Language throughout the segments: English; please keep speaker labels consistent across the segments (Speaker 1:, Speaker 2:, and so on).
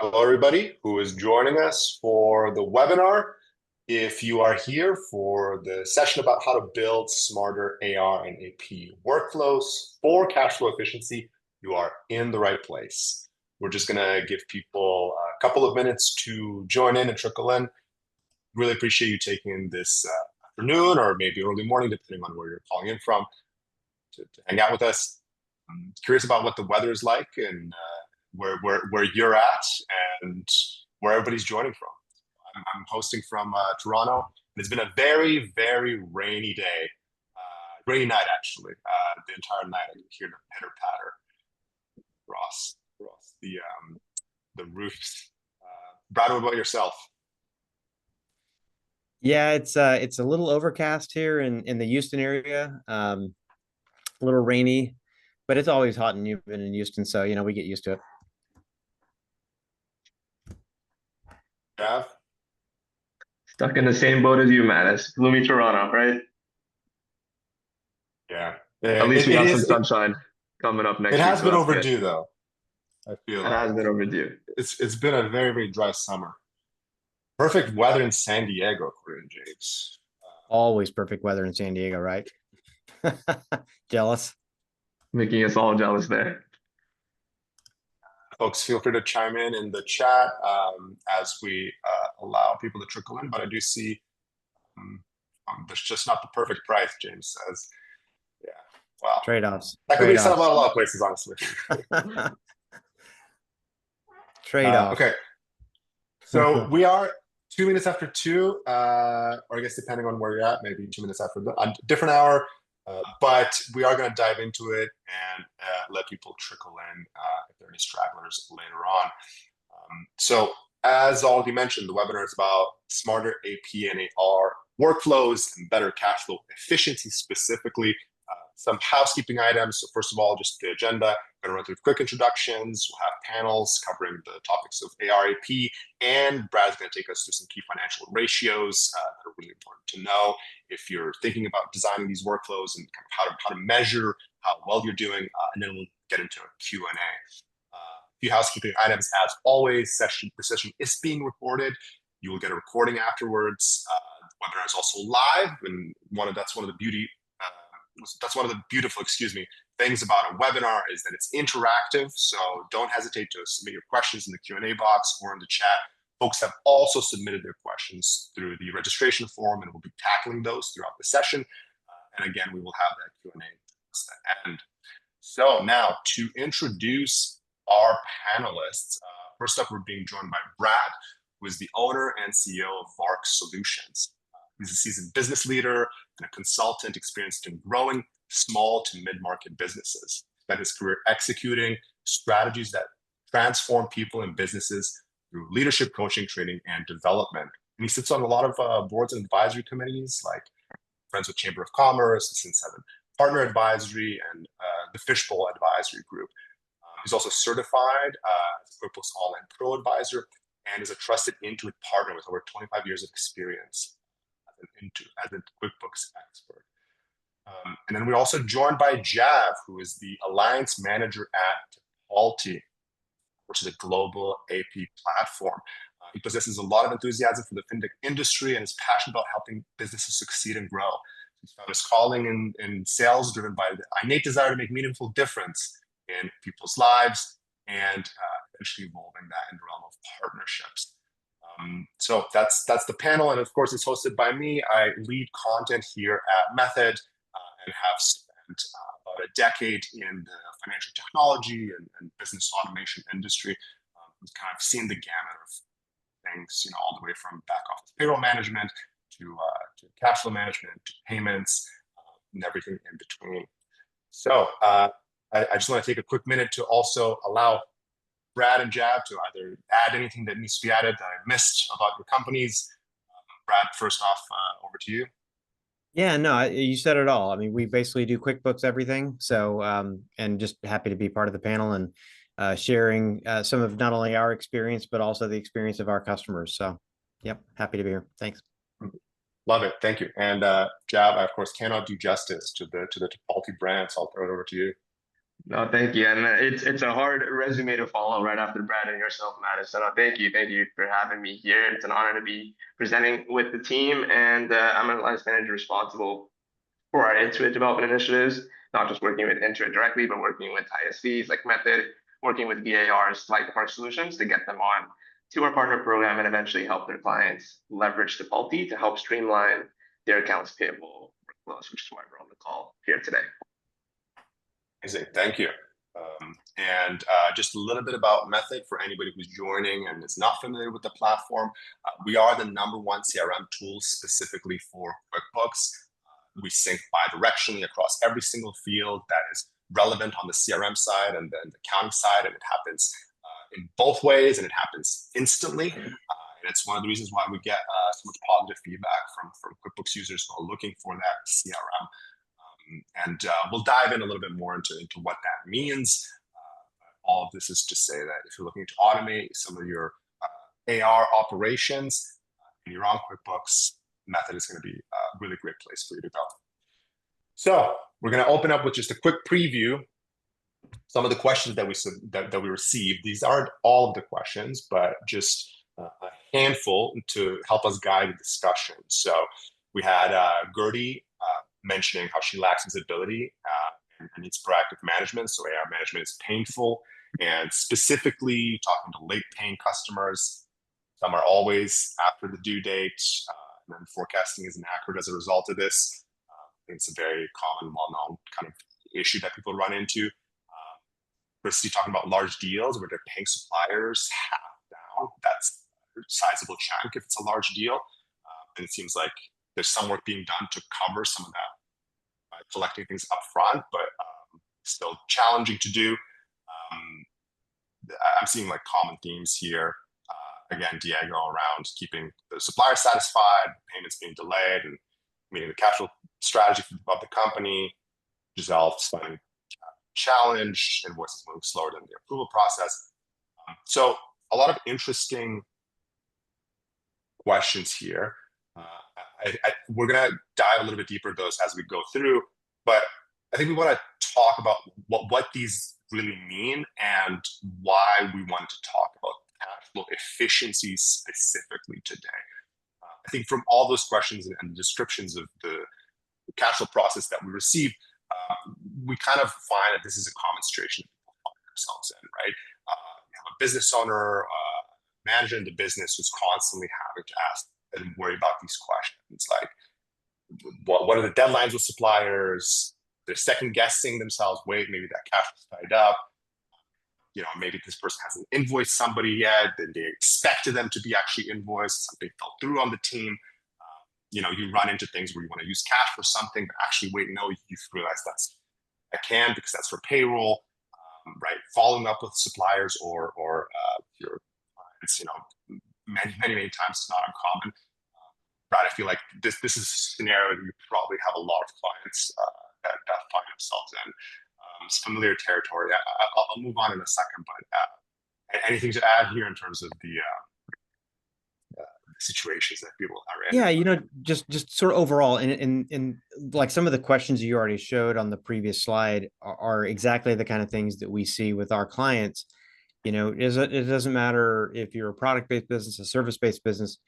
Speaker 1: Hello, everybody who is joining us for the webinar. If you are here for the session about how to build smarter AR and AP workflows for cash flow efficiency, you are in the right place. We're just going to give people a couple of minutes to join in and trickle in. Really appreciate you taking this afternoon or maybe early morning, depending on where you're calling in from, to hang out with us. I'm curious about what the weather is like and where you're at and where everybody's joining from. I'm hosting from Toronto, and it's been a very, very rainy day, rainy night actually. The entire night I could hear the pitter patter across the roofs. Brad, what about yourself?
Speaker 2: Yeah, it's a little overcast here in the Houston area. A little rainy, but it's always hot and humid in Houston, so we get used to it.
Speaker 1: Yeah.
Speaker 3: Stuck in the same boat as you, man. It's gloomy Toronto, right?
Speaker 1: Yeah.
Speaker 3: At least we got some sunshine coming up next week.
Speaker 1: It has
Speaker 3: so
Speaker 1: been
Speaker 3: that's
Speaker 1: overdue,
Speaker 3: good.
Speaker 1: though. I feel
Speaker 3: It has been overdue.
Speaker 1: It's been a very, very dry summer. Perfect weather in San Diego, according to James.
Speaker 2: Always perfect weather in San Diego, right? Jealous.
Speaker 3: Making us all jealous there.
Speaker 1: Folks, feel free to chime in the chat as we allow people to trickle in. But I do see there's just not the perfect price, James says. Yeah, wow.
Speaker 2: Trade-offs.
Speaker 1: That could be said about a lot of places, honestly.
Speaker 2: Trade-off.
Speaker 1: Okay. So we are 2 minutes after 2, or I guess depending on where you're at, maybe 2 minutes after a different hour. But we are going to dive into it and let people trickle in if there are any stragglers later on. So as already mentioned, the webinar is about smarter AP and AR workflows and better cash flow efficiency specifically. Some housekeeping items. So first of all, just the agenda. I'm going to run through quick introductions. We'll have panels covering the topics of AR, AP, and Brad's going to take us through some key financial ratios that are really important to know if you're thinking about designing these workflows and kind of how to measure how well you're doing, and then we'll get into a Q&A. A few housekeeping items. As always, the session is being recorded. You will get a recording afterwards. The webinar is also live, and that's one of the beautiful, things about a webinar is that it's interactive. So don't hesitate to submit your questions in the Q&A box or in the chat. Folks have also submitted their questions through the registration form, and we'll be tackling those throughout the session. And again, we will have that Q&A at the end. So now to introduce our panelists, first up, we're being joined by Brad, who is the owner and CEO of VARC Solutions. He's a seasoned business leader and a consultant experienced in growing small to mid-market businesses. Spent his career executing strategies that transform people and businesses through leadership coaching, training, and development. And he sits on a lot of boards and advisory committees, like Friends with Chamber of Commerce, the Sin7 Partner Advisory, and the Fishbowl Advisory Group. He's also certified as a QuickBooks Online Pro Advisor and is a trusted Intuit partner with over 25 years of experience as a QuickBooks expert. And then we're also joined by Jav, who is the Alliance Manager at Tipalti, which is a global AP platform. He possesses a lot of enthusiasm for the fintech industry and is passionate about helping businesses succeed and grow. He's found his calling in sales driven by the innate desire to make meaningful difference in people's lives and eventually evolving that in the realm of partnerships. So that's the panel, and of course it's hosted by me. I lead content here at Method and have spent about a decade in the financial technology and business automation industry. Kind of seen the gamut of things, all the way from back office payroll management to cash flow management, to payments, and everything in between. So I just want to take a quick minute to also allow Brad and Jav to either add anything that needs to be added that I missed about your companies. Brad, first off, over to you.
Speaker 2: Yeah, no, you said it all. I mean, we basically do QuickBooks everything. So, and just happy to be part of the panel and sharing some of not only our experience, but also the experience of our customers. So, yep, happy to be here. Thanks.
Speaker 1: Love it. Thank you. And Jav, I, of course, cannot do justice to the Tipalti brand, so I'll throw it over to you.
Speaker 3: No, thank you. And it's a hard resume to follow right after Brad and yourself, Mattis. So no, thank you for having me here. It's an honor to be presenting with the team, and I'm an alliance manager responsible for our Intuit development initiatives, not just working with Intuit directly, but working with ISVs like Method, working with VARs like VARC Solutions to get them on to our partner program and eventually help their clients leverage Tipalti to help streamline their accounts payable workflows, which is why we're on the call here today.
Speaker 1: Amazing, thank you. And just a little bit about Method for anybody who's joining and is not familiar with the platform. We are the #1 CRM tool specifically for QuickBooks. We sync bi-directionally across every single field that is relevant on the CRM side and then the accounting side, and it happens in both ways, and it happens instantly. And it's one of the reasons why we get so much positive feedback from QuickBooks users who are looking for that CRM. And we'll dive in a little bit more into what that means. All of this is to say that if you're looking to automate some of your AR operations and you're on QuickBooks, Method is going to be a really great place for you to go. So we're going to open up with just a quick preview. Some of the questions that we received. These aren't all of the questions, but just a handful to help us guide the discussion. So we had Gertie mentioning how she lacks visibility and needs proactive management. So AR management is painful, and specifically talking to late paying customers. Some are always after the due date, and then forecasting isn't accurate as a result of this. I think it's a very common, well-known kind of issue that people run into. Christy talking about large deals where they're paying suppliers half down. That's a sizable chunk if it's a large deal. And it seems like there's some work being done to cover some of that collecting things up front, but still challenging to do. I'm seeing like common themes here. Again, Diego around keeping the supplier satisfied, payments being delayed, and meeting the cash flow strategy of the company. Giselle finding challenge, invoices moving slower than the approval process. So a lot of interesting questions here. We're going to dive a little bit deeper into those as we go through, but I think we want to talk about what these really mean and why we wanted to talk about cash flow efficiency specifically today. I think from all those questions and the descriptions of the cash flow process that we received, we kind of find that this is a common situation people find themselves in, right? You have a business owner, manager in the business who's constantly having to ask and worry about these questions, like what are the deadlines with suppliers? They're second guessing themselves. Wait, maybe that cash is tied up. You know, maybe this person hasn't invoiced somebody yet, then they expected them to be actually invoiced. Something fell through on the team. You know, you run into things where you want to use cash for something, but actually, wait, no, you realize I can because that's for payroll, right? Following up with suppliers or your clients, you know, many times is not uncommon. Right, I feel like this is a scenario that you probably have a lot of clients that find themselves in. It's familiar territory. I'll move on in a second, but anything to add here in terms of the situations that people are in?
Speaker 2: Yeah, you know, just sort of overall, and like some of the questions you already showed on the previous slide are exactly the kind of things that we see with our clients. You know, it doesn't matter if you're a product-based business, a service-based business.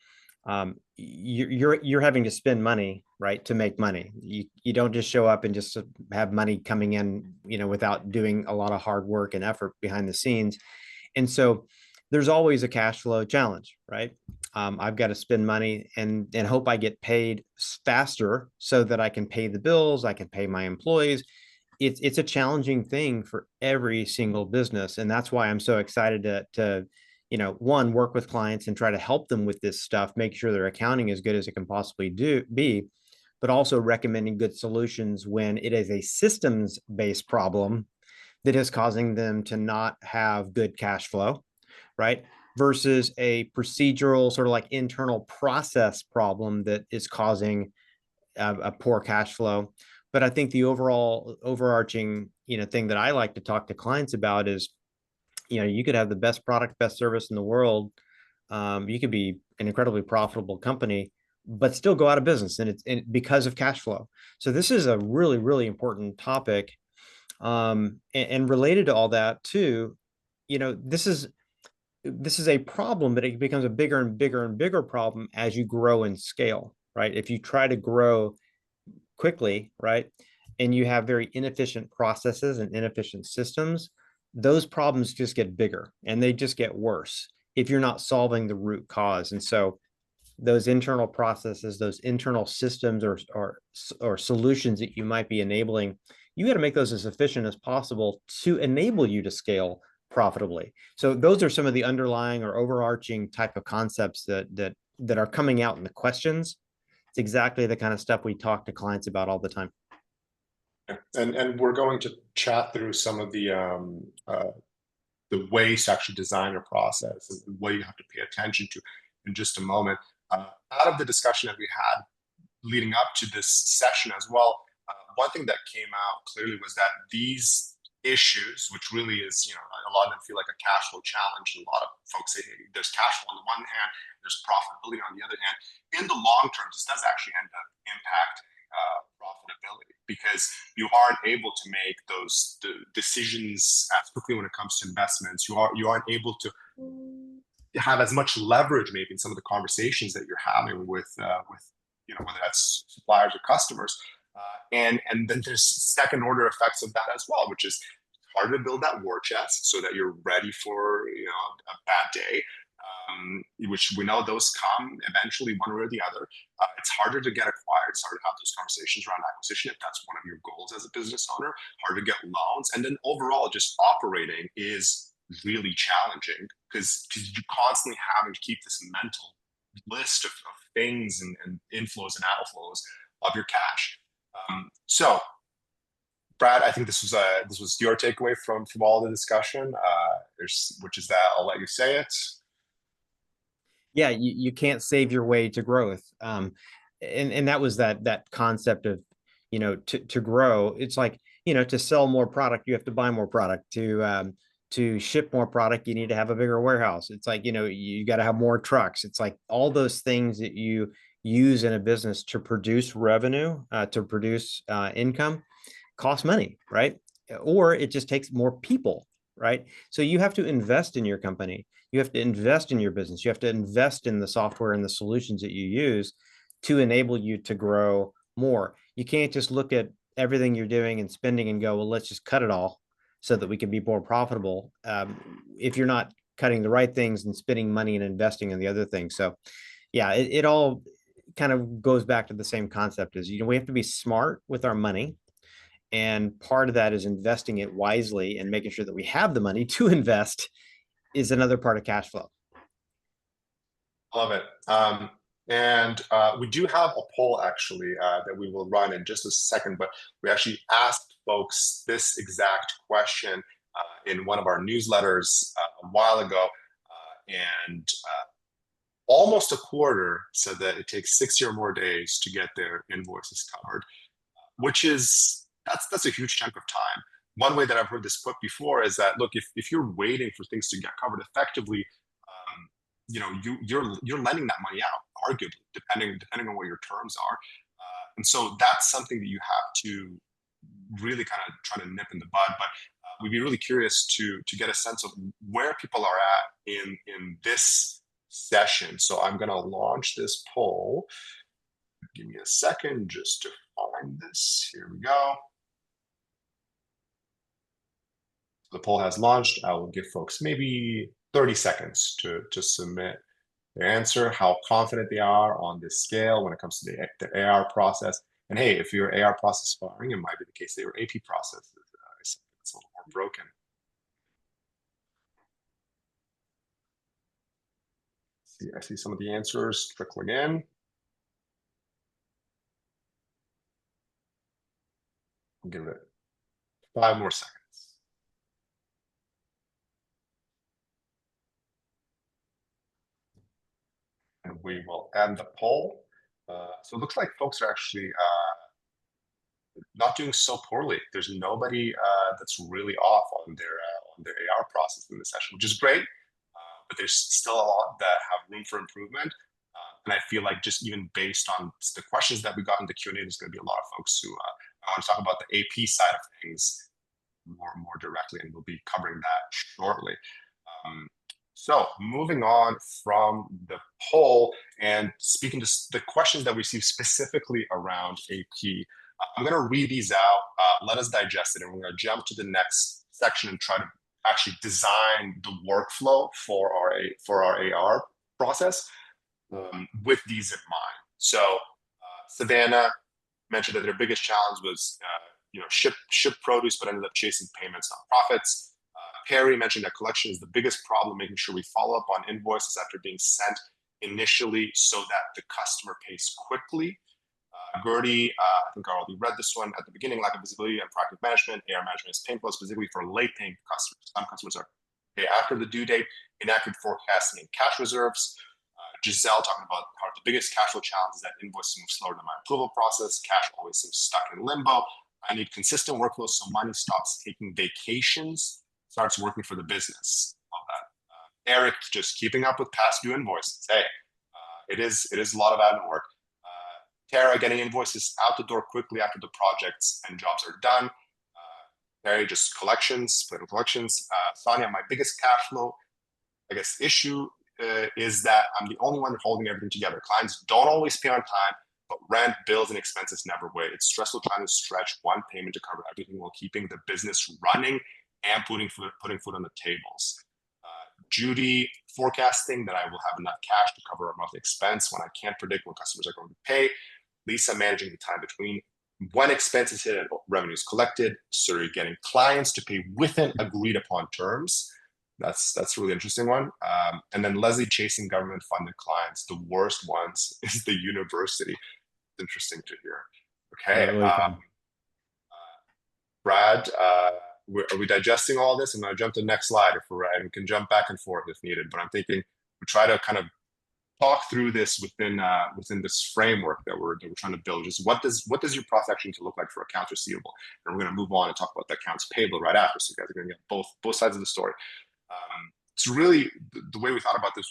Speaker 2: You're having to spend money, right, to make money. You don't just show up and just have money coming in, you know, without doing a lot of hard work and effort behind the scenes. And so there's always a cash flow challenge, right? I've got to spend money and hope I get paid faster so that I can pay the bills, I can pay my employees. It's a challenging thing for every single business, and that's why I'm so excited to you know, one, work with clients and try to help them with this stuff, make sure their accounting as good as it can possibly be, but also recommending good solutions when it is a systems-based problem that is causing them to not have good cash flow, right? Versus a procedural sort of like internal process problem that is causing a poor cash flow. But I think the overall overarching, you know, thing that I like to talk to clients about is, you know, you could have the best product, best service in the world. You could be an incredibly profitable company, but still go out of business, and it's because of cash flow. So this is a really, really important topic. And related to all that too, you know, this is a problem, but it becomes a bigger and bigger and bigger problem as you grow in scale, right? If you try to grow quickly, right, and you have very inefficient processes and inefficient systems, those problems just get bigger and they just get worse if you're not solving the root cause. And so those internal processes, those internal systems or solutions that you might be enabling, you got to make those as efficient as possible to enable you to scale profitably. So those are some of the underlying or overarching type of concepts that are coming out in the questions. It's exactly the kind of stuff we talk to clients about all the time.
Speaker 1: And we're going to chat through some of the ways to actually design your process and what you have to pay attention to in just a moment. Out of the discussion that we had leading up to this session as well, one thing that came out clearly was that these issues, which really is, you know, a lot of them feel like a cash flow challenge. And a lot of folks say, hey, there's cash flow on the one hand, there's profitability on the other hand. In the long term, this does actually end up impacting profitability, because you aren't able to make those decisions as quickly when it comes to investments. You aren't able to have as much leverage maybe in some of the conversations that you're having with you know, whether that's suppliers or customers, and then there's second order effects of that as well, which is harder to build that war chest so that you're ready for, you know, a bad day, which we know those come eventually one way or the other. It's harder to get acquired. It's harder to have those conversations around acquisition if that's one of your goals as a business owner. Harder to get loans, and then overall just operating is really challenging because you're constantly having to keep this mental list of things and inflows and outflows of your cash. So, Brad, I think this was your takeaway from all the discussion, which is that I'll let you say it.
Speaker 2: Yeah, you can't save your way to growth. And that was that concept of, you know, to grow. It's like, you know, to sell more product, you have to buy more product. To ship more product, you need to have a bigger warehouse. It's like, you know, you got to have more trucks. It's like all those things that you use in a business to produce revenue, to produce income, cost money, right? Or it just takes more people, right? So you have to invest in your company. You have to invest in your business. You have to invest in the software and the solutions that you use to enable you to grow more. You can't just look at everything you're doing and spending and go, well, let's just cut it all so that we can be more profitable, if you're not cutting the right things and spending money and investing in the other things. So yeah, it all kind of goes back to the same concept as, you know, we have to be smart with our money. And part of that is investing it wisely and making sure that we have the money to invest is another part of cash flow.
Speaker 1: Love it. And we do have a poll actually that we will run in just a second, but we actually asked folks this exact question in one of our newsletters a while ago, and almost a quarter said that it takes 60 or more days to get their invoices covered, which is that's a huge chunk of time. One way that I've heard this put before is that, look, if you're waiting for things to get covered effectively, you know, you're lending that money out, arguably, depending on what your terms are, and so that's something that you have to really kind of try to nip in the bud. But we'd be really curious to get a sense of where people are at in this session. So I'm going to launch this poll. Give me a second just to find this. Here we go. The poll has launched. I will give folks maybe 30 seconds to submit their answer, how confident they are on this scale when it comes to the AR process. And hey, if your AR process is firing, it might be the case that your AP process is a little more broken. See, I see some of the answers trickling in. I'll give it 5 more seconds. And we will end the poll. So it looks like folks are actually not doing so poorly. There's nobody that's really off on their AR process in this session, which is great. But there's still a lot that have room for improvement. And I feel like just even based on the questions that we got in the Q&A, there's going to be a lot of folks who want to talk about the AP side of things more directly, and we'll be covering that shortly. So moving on from the poll and speaking to the questions that we received specifically around AP, I'm going to read these out. Let us digest it, and we're going to jump to the next section and try to actually design the workflow for our AR process with these in mind. So Savannah mentioned that their biggest challenge was ship produce, but ended up chasing payments, not profits. Perry mentioned that collection is the biggest problem, making sure we follow up on invoices after being sent initially so that the customer pays quickly. Gertie, I think I already read this one at the beginning, lack of visibility and proactive management. AR management is painful, specifically for late paying customers. Some customers are paid after the due date, inaccurate forecasting and cash reserves. Giselle talking about how the biggest cash flow challenge is that invoices move slower than my approval process. Cash always seems stuck in limbo. I need consistent workflows so money stops taking vacations, starts working for the business. Love that. Eric, just keeping up with past due invoices. Hey, it is a lot of admin work. Tara, getting invoices out the door quickly after the projects and jobs are done. Perry, just collections, split collections. Sonia, my biggest cash flow, I guess, issue is that I'm the only one holding everything together. Clients don't always pay on time, but rent, bills, and expenses never wait. It's stressful trying to stretch one payment to cover everything while keeping the business running and putting food on the tables. Judy, forecasting that I will have enough cash to cover a monthly expense when I can't predict when customers are going to pay. Lisa, managing the time between when expenses hit and revenues collected. Suri, getting clients to pay within agreed upon terms. That's a really interesting one. And then Leslie, chasing government funded clients. The worst ones is the university. It's interesting to hear. Okay.
Speaker 2: Really
Speaker 1: Brad, are we digesting all this? I'm going to jump to the next slide if we're right. We can jump back and forth if needed, but I'm thinking we try to kind of talk through this within this framework that we're trying to build. Just what does your process actually need to look like for accounts receivable? And we're going to move on and talk about the accounts payable right after. So you guys are going to get both sides of the story. So really, the way we thought about this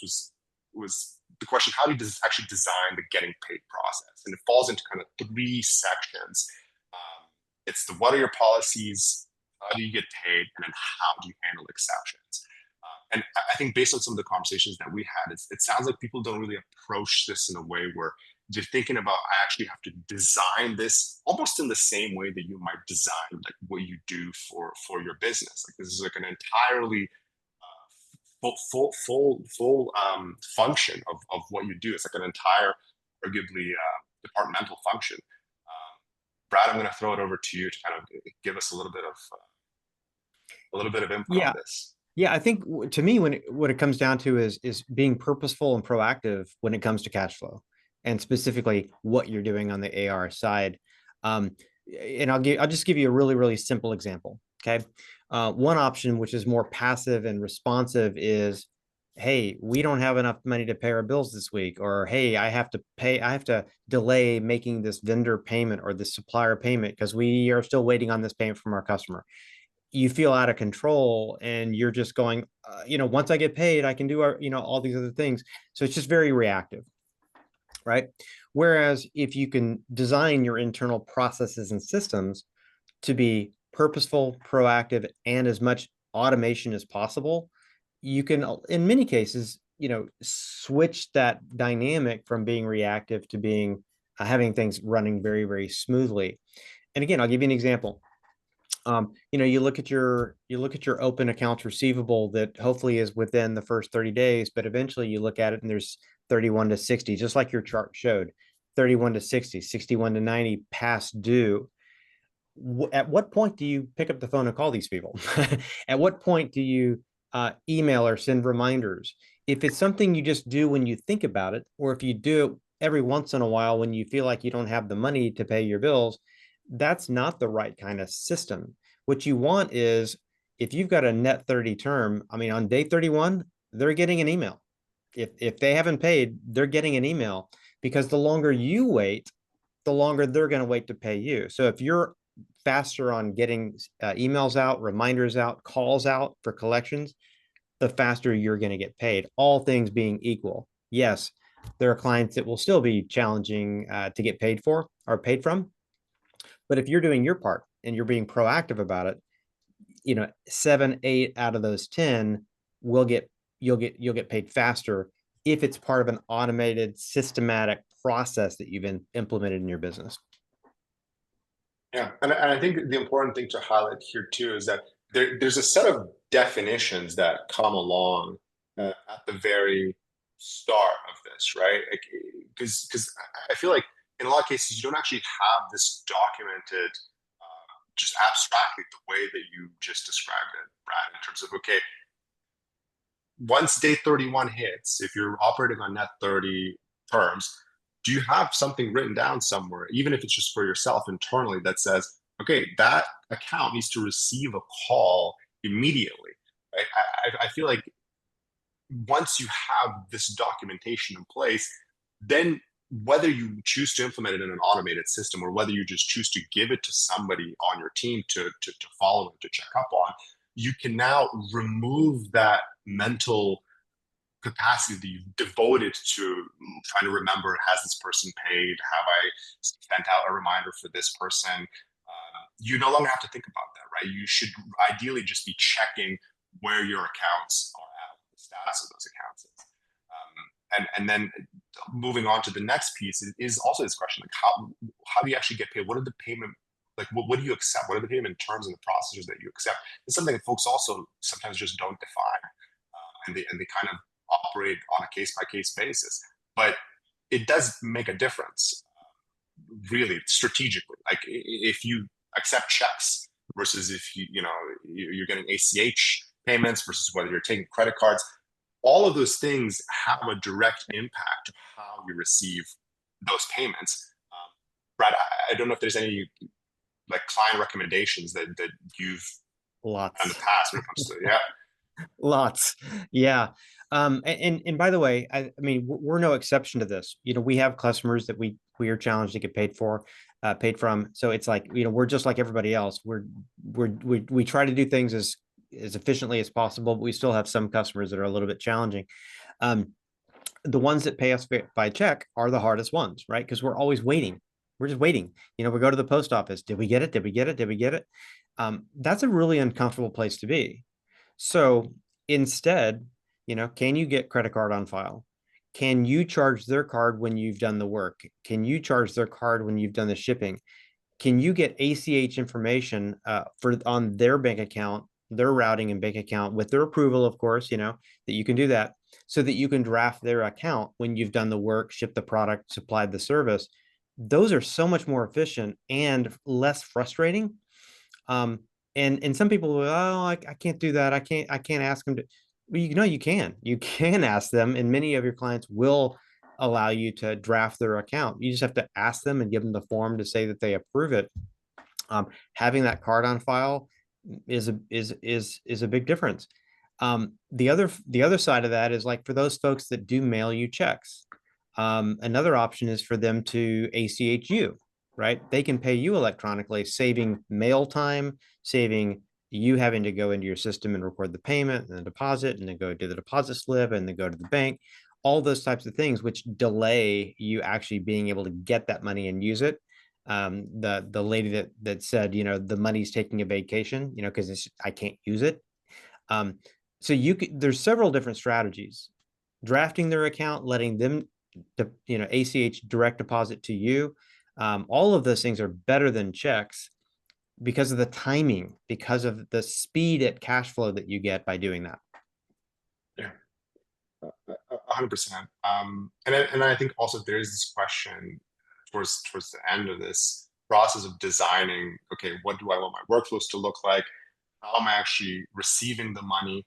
Speaker 1: was the question: how do you actually design the getting paid process? And it falls into kind of 3 sections. It's the what are your policies, how do you get paid, and then how do you handle exceptions? And I think based on some of the conversations that we had, it sounds like people don't really approach this in a way where they're thinking about, I actually have to design this almost in the same way that you might design like what you do for your business. Like this is like an entirely full function of what you do. It's like an entire, arguably, departmental function. Brad, I'm going to throw it over to you to kind of give us a little bit of input on this.
Speaker 2: Yeah, I think to me, what it comes down to is being purposeful and proactive when it comes to cash flow, and specifically what you're doing on the AR side. And I'll just give you a really, really simple example. Okay. One option, which is more passive and responsive, is, hey, we don't have enough money to pay our bills this week, or hey, I have to delay making this vendor payment or this supplier payment because we are still waiting on this payment from our customer. You feel out of control and you're just going, once I get paid, I can do all these other things. So it's just very reactive, right? Whereas if you can design your internal processes and systems to be purposeful, proactive, and as much automation as possible, you can, in many cases, switch that dynamic from being reactive to being having things running very, very smoothly. And again, I'll give you an example. You look at your open accounts receivable that hopefully is within the first 30 days, but eventually you look at it and there's 31 to 60, just like your chart showed, 31 to 60, 61 to 90 past due. At what point do you pick up the phone and call these people? At what point do you email or send reminders? If it's something you just do when you think about it, or if you do it every once in a while when you feel like you don't have the money to pay your bills, that's not the right kind of system. What you want is, if you've got a net 30 term, on day 31, they're getting an email. If they haven't paid, they're getting an email, because the longer you wait, the longer they're going to wait to pay you. So if you're faster on getting emails out, reminders out, calls out for collections, the faster you're going to get paid, all things being equal. Yes, there are clients that will still be challenging to get paid for or paid from. But if you're doing your part and you're being proactive about it, 7, 8 out of those 10 will get, you'll get paid faster if it's part of an automated systematic process that you've implemented in your business.
Speaker 1: Yeah, and I think the important thing to highlight here too is that there's a set of definitions that come along at the very start of this, right? Because I feel like in a lot of cases you don't actually have this documented just abstractly the way that you just described it, Brad, in terms of, okay, once day 31 hits, if you're operating on net 30 terms, do you have something written down somewhere, even if it's just for yourself internally, that says, okay, that account needs to receive a call immediately, right? I feel like once you have this documentation in place, then whether you choose to implement it in an automated system or whether you just choose to give it to somebody on your team to follow and to check up on, you can now remove that mental capacity that you've devoted to trying to remember, has this person paid? Have I sent out a reminder for this person? You no longer have to think about that, right? You should ideally just be checking where your accounts are at, the status of those accounts is. And then moving on to the next piece is also this question, like how do you actually get paid? What are the payment, like what do you accept? What are the payment terms and the procedures that you accept? It's something that folks also sometimes just don't define, and they kind of operate on a case-by-case basis. But it does make a difference, really strategically. Like if you accept checks versus if you're getting ACH payments versus whether you're taking credit cards, all of those things have a direct impact to how you receive those payments. Brad, I don't know if there's any like client recommendations that you've
Speaker 2: Lots
Speaker 1: done in the past when it comes to, yeah.
Speaker 2: Lots. Yeah. And by the way, I mean, we're no exception to this. We have customers that we are challenged to get paid from. So it's like, we're just like everybody else. We try to do things as efficiently as possible, but we still have some customers that are a little bit challenging. The ones that pay us by check are the hardest ones, right? Because we're always waiting. We're just waiting. We go to the post office. Did we get it? Did we get it? Did we get it? That's a really uncomfortable place to be. So instead, can you get credit card on file? Can you charge their card when you've done the work? Can you charge their card when you've done the shipping? Can you get ACH information on their bank account, their routing and bank account with their approval, of course, that you can do that so that you can draft their account when you've done the work, shipped the product, supplied the service. Those are so much more efficient and less frustrating. And some people will, I can't do that. I can't ask them to. Well, you can ask them, and many of your clients will allow you to draft their account. You just have to ask them and give them the form to say that they approve it. Having that card on file is a big difference. The other side of that is like for those folks that do mail you checks, another option is for them to ACH you, right? They can pay you electronically, saving mail time, saving you having to go into your system and record the payment and the deposit and then go do the deposit slip and then go to the bank, all those types of things, which delay you actually being able to get that money and use it. The lady that said, the money's taking a vacation, because I can't use it. So there's several different strategies. Drafting their account, letting them, ACH direct deposit to you. All of those things are better than checks because of the timing, because of the speed at cash flow that you get by doing that.
Speaker 1: Yeah, 100%. And I think also there's this question towards the end of this process of designing, okay, what do I want my workflows to look like? How am I actually receiving the money?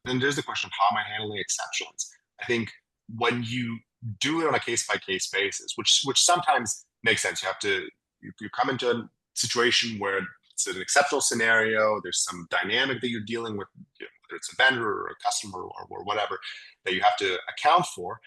Speaker 1: Then there's the question of how am I handling exceptions? I think when you do it on a case-by-case basis, which sometimes makes sense, you come into a situation where it's an exceptional scenario, there's some dynamic that you're dealing with, whether it's a vendor or a customer or whatever, that you have to account for,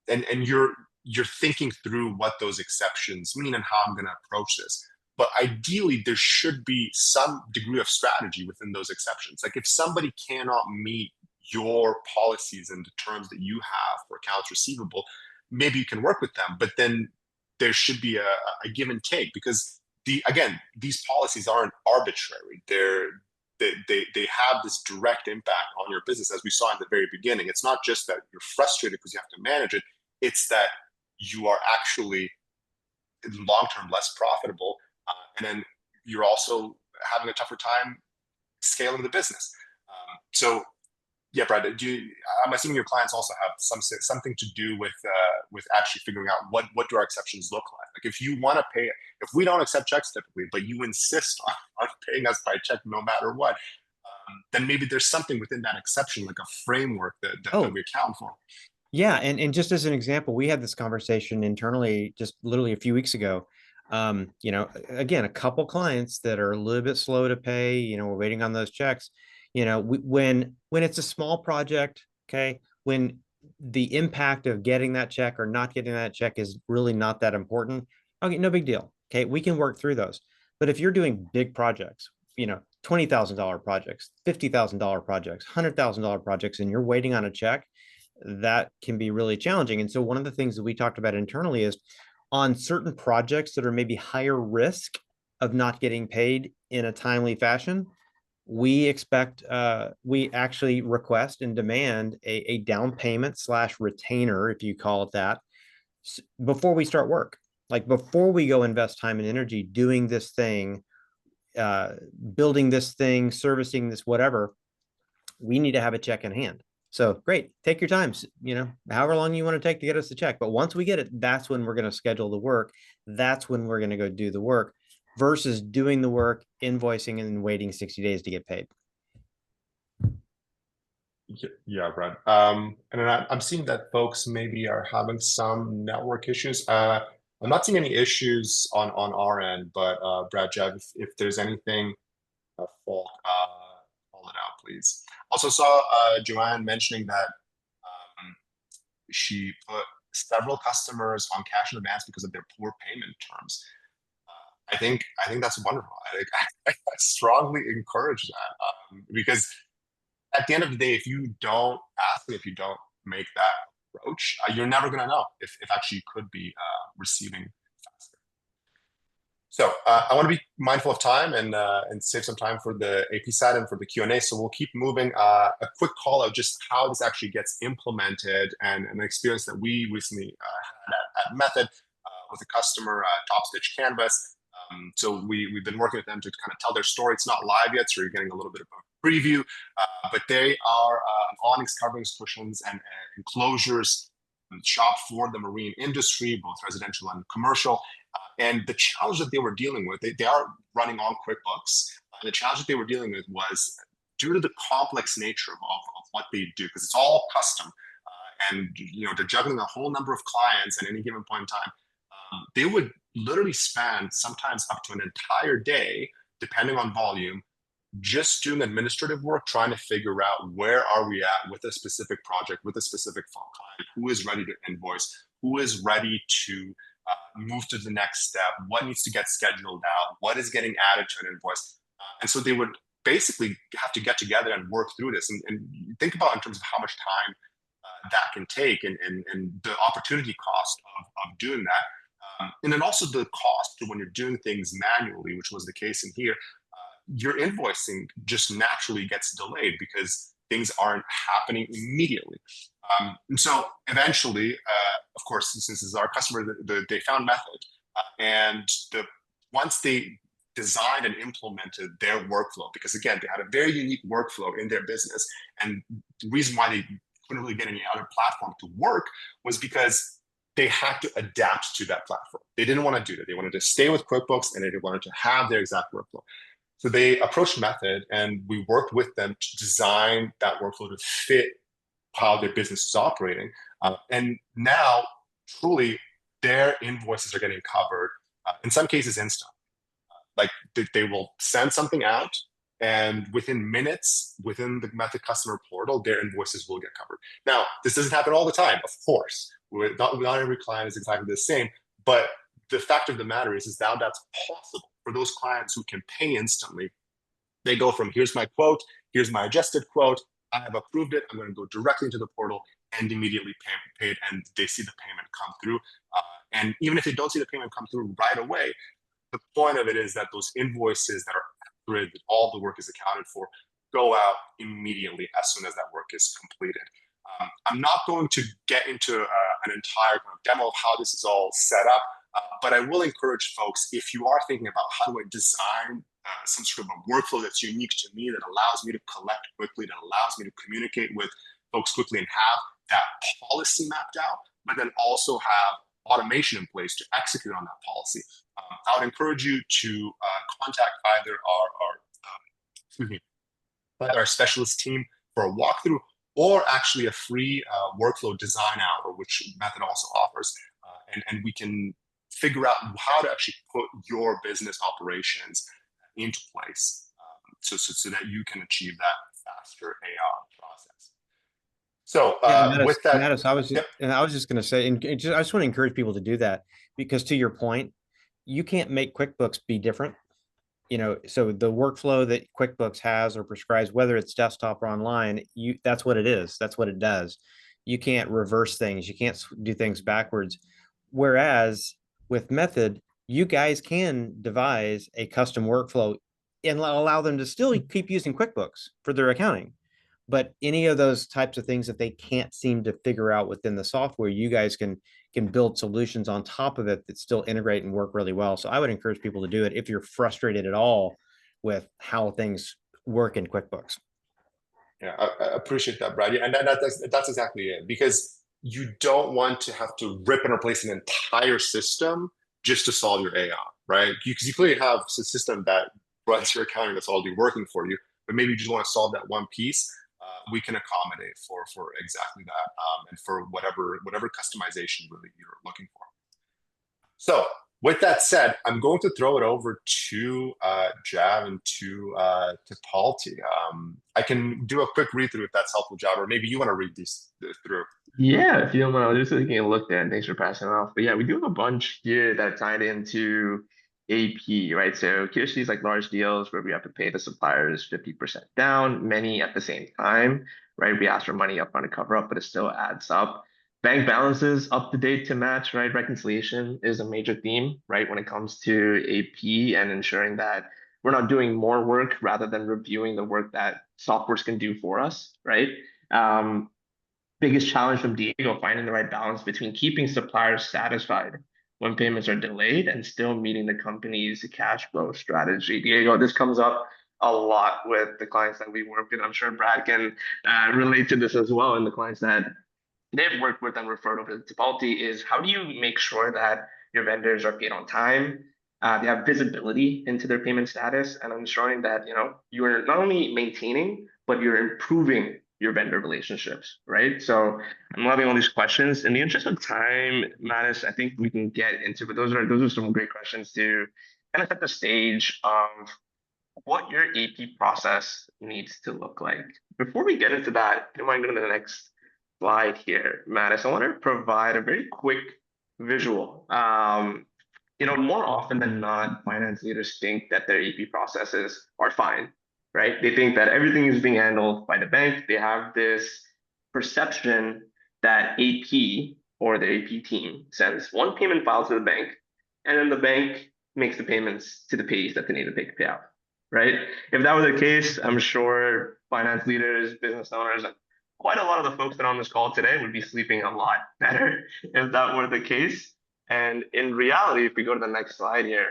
Speaker 1: and you're thinking through what those exceptions mean and how I'm going to approach this. But ideally, there should be some degree of strategy within those exceptions. Like if somebody cannot meet your policies and the terms that you have for accounts receivable, maybe you can work with them, but then there should be a give and take, because these policies aren't arbitrary. they have this direct impact on your business, as we saw in the very beginning. It's not just that you're frustrated because you have to manage it, it's that you are actually long-term less profitable, and then you're also having a tougher time scaling the business. So yeah, Brad, I'm assuming your clients also have something to do with actually figuring out what do our exceptions look like. Like if you want to pay, if we don't accept checks typically, but you insist on paying us by check no matter what, then maybe there's something within that exception, like a framework that we account for.
Speaker 2: Yeah, and just as an example, we had this conversation internally just literally a few weeks ago. You know, again, a couple clients that are a little bit slow to pay, you know, we're waiting on those checks. You know, when it's a small project, okay, when the impact of getting that check or not getting that check is really not that important, okay, no big deal. Okay, we can work through those. But if you're doing big projects, you know, $20,000 projects, $50,000 projects, $100,000 projects, and you're waiting on a check, that can be really challenging. And so one of the things that we talked about internally is on certain projects that are maybe higher risk of not getting paid in a timely fashion, we expect, we actually request and demand a down payment / retainer, if you call it that, before we start work. Like before we go invest time and energy doing this thing, building this thing, servicing this, whatever, we need to have a check in hand. So great, take your time, you know, however long you want to take to get us the check. But once we get it, that's when we're going to schedule the work. That's when we're going to go do the work versus doing the work, invoicing, and waiting 60 days to get paid.
Speaker 1: Yeah, Brad. And then I'm seeing that folks maybe are having some network issues. I'm not seeing any issues on our end, but Brad, Jeff, if there's anything fault, call it out, please. Also saw Joanne mentioning that she put several customers on cash in advance because of their poor payment terms. I think that's wonderful. I strongly encourage that because at the end of the day, if you don't ask and if you don't make that approach, you're never going to know if actually you could be receiving faster. So I want to be mindful of time and save some time for the AP side and for the Q&A. So we'll keep moving. A quick call out just how this actually gets implemented and an experience that we recently had at Method with a customer, Top Stitch Canvas. So we've been working with them to kind of tell their story. It's not live yet, so you're getting a little bit of a preview, but they are awnings, coverings, cushions, and enclosures shop for the marine industry, both residential and commercial. And the challenge that they were dealing with, they are running on QuickBooks. And the challenge that they were dealing with was due to the complex nature of what they do, because it's all custom. And you know, they're juggling a whole number of clients at any given point in time. They would literally spend sometimes up to an entire day, depending on volume, just doing administrative work, trying to figure out where are we at with a specific project, with a specific client, who is ready to invoice, who is ready to move to the next step, what needs to get scheduled out, what is getting added to an invoice. And so they would basically have to get together and work through this and think about in terms of how much time that can take and the opportunity cost of doing that. And then also the cost when you're doing things manually, which was the case in here, your invoicing just naturally gets delayed because things aren't happening immediately. And so eventually, of course, since this is our customer, they found Method. And once they designed and implemented their workflow, because again, they had a very unique workflow in their business. And the reason why they couldn't really get any other platform to work was because they had to adapt to that platform. They didn't want to do that. They wanted to stay with QuickBooks and they wanted to have their exact workflow. So they approached Method and we worked with them to design that workflow to fit how their business is operating. And now, truly, their invoices are getting covered, in some cases, instant. Like they will send something out and within minutes, within the Method customer portal, their invoices will get covered. Now, this doesn't happen all the time, of course. Not every client is exactly the same, but the fact of the matter is now that's possible for those clients who can pay instantly. They go from here's my quote, here's my adjusted quote, I have approved it, I'm going to go directly into the portal and immediately pay it, and they see the payment come through. And even if they don't see the payment come through right away, the point of it is that those invoices that are grid that all the work is accounted for, go out immediately as soon as that work is completed. I'm not going to get into an entire kind of demo of how this is all set up, but I will encourage folks, if you are thinking about how do I design some sort of a workflow that's unique to me, that allows me to collect quickly, that allows me to communicate with folks quickly and have that policy mapped out, but then also have automation in place to execute on that policy. I would encourage you to contact either our specialist team for a walkthrough, or actually a free workflow design hour, which Method also offers, and we can figure out how to actually put your business operations into place, so that you can achieve that faster AR process. So with that,
Speaker 2: Mattis, I was just going to say, and I just want to encourage people to do that, because to your point, you can't make QuickBooks be different. So the workflow that QuickBooks has or prescribes, whether it's desktop or online, that's what it is. That's what it does. You can't reverse things. You can't do things backwards. Whereas with Method, you guys can devise a custom workflow and allow them to still keep using QuickBooks for their accounting. But any of those types of things that they can't seem to figure out within the software, you guys can build solutions on top of it that still integrate and work really well. So I would encourage people to do it if you're frustrated at all with how things work in QuickBooks.
Speaker 1: Yeah, I appreciate that, Brad. Yeah, and that's exactly it, because you don't want to have to rip and replace an entire system just to solve your AR, right? Because you clearly have a system that runs your accounting that's already working for you, but maybe you just want to solve that one piece. We can accommodate for exactly that, and for whatever customization really you're looking for. So with that said, I'm going to throw it over to Jav and to Tipalti. I can do a quick read through if that's helpful, Jav, or maybe you want to read these through.
Speaker 3: Yeah, if you don't mind, I'll just taking a look at. Thanks for passing it off. But yeah, we do have a bunch here that tied into AP, right? So here's these like large deals where we have to pay the suppliers 50% down, many at the same time, right? We ask for money up front to cover up, but it still adds up. Bank balances up to date to match, right? Reconciliation is a major theme, right? When it comes to AP and ensuring that we're not doing more work rather than reviewing the work that softwares can do for us, right? Biggest challenge from Diego, finding the right balance between keeping suppliers satisfied when payments are delayed and still meeting the company's cash flow strategy. Diego, this comes up a lot with the clients that we work with. I'm sure Brad can relate to this as well. And the clients that they've worked with and referred over to Tipalti is, how do you make sure that your vendors are paid on time? They have visibility into their payment status, and ensuring that you're not only maintaining, but you're improving your vendor relationships, right? So I'm loving all these questions. In the interest of time, Mattis, I think we can get into, but those are some great questions to kind of set the stage of what your AP process needs to look like. Before we get into that, do you mind going to the next slide here, Mattis? I want to provide a very quick visual. More often than not, finance leaders think that their AP processes are fine, right? They think that everything is being handled by the bank. They have this perception that AP or the AP team sends one payment file to the bank, and then the bank makes the payments to the payees that they need to pay out, right? If that were the case, I'm sure finance leaders, business owners, and quite a lot of the folks that are on this call today would be sleeping a lot better if that were the case. And in reality, if we go to the next slide here,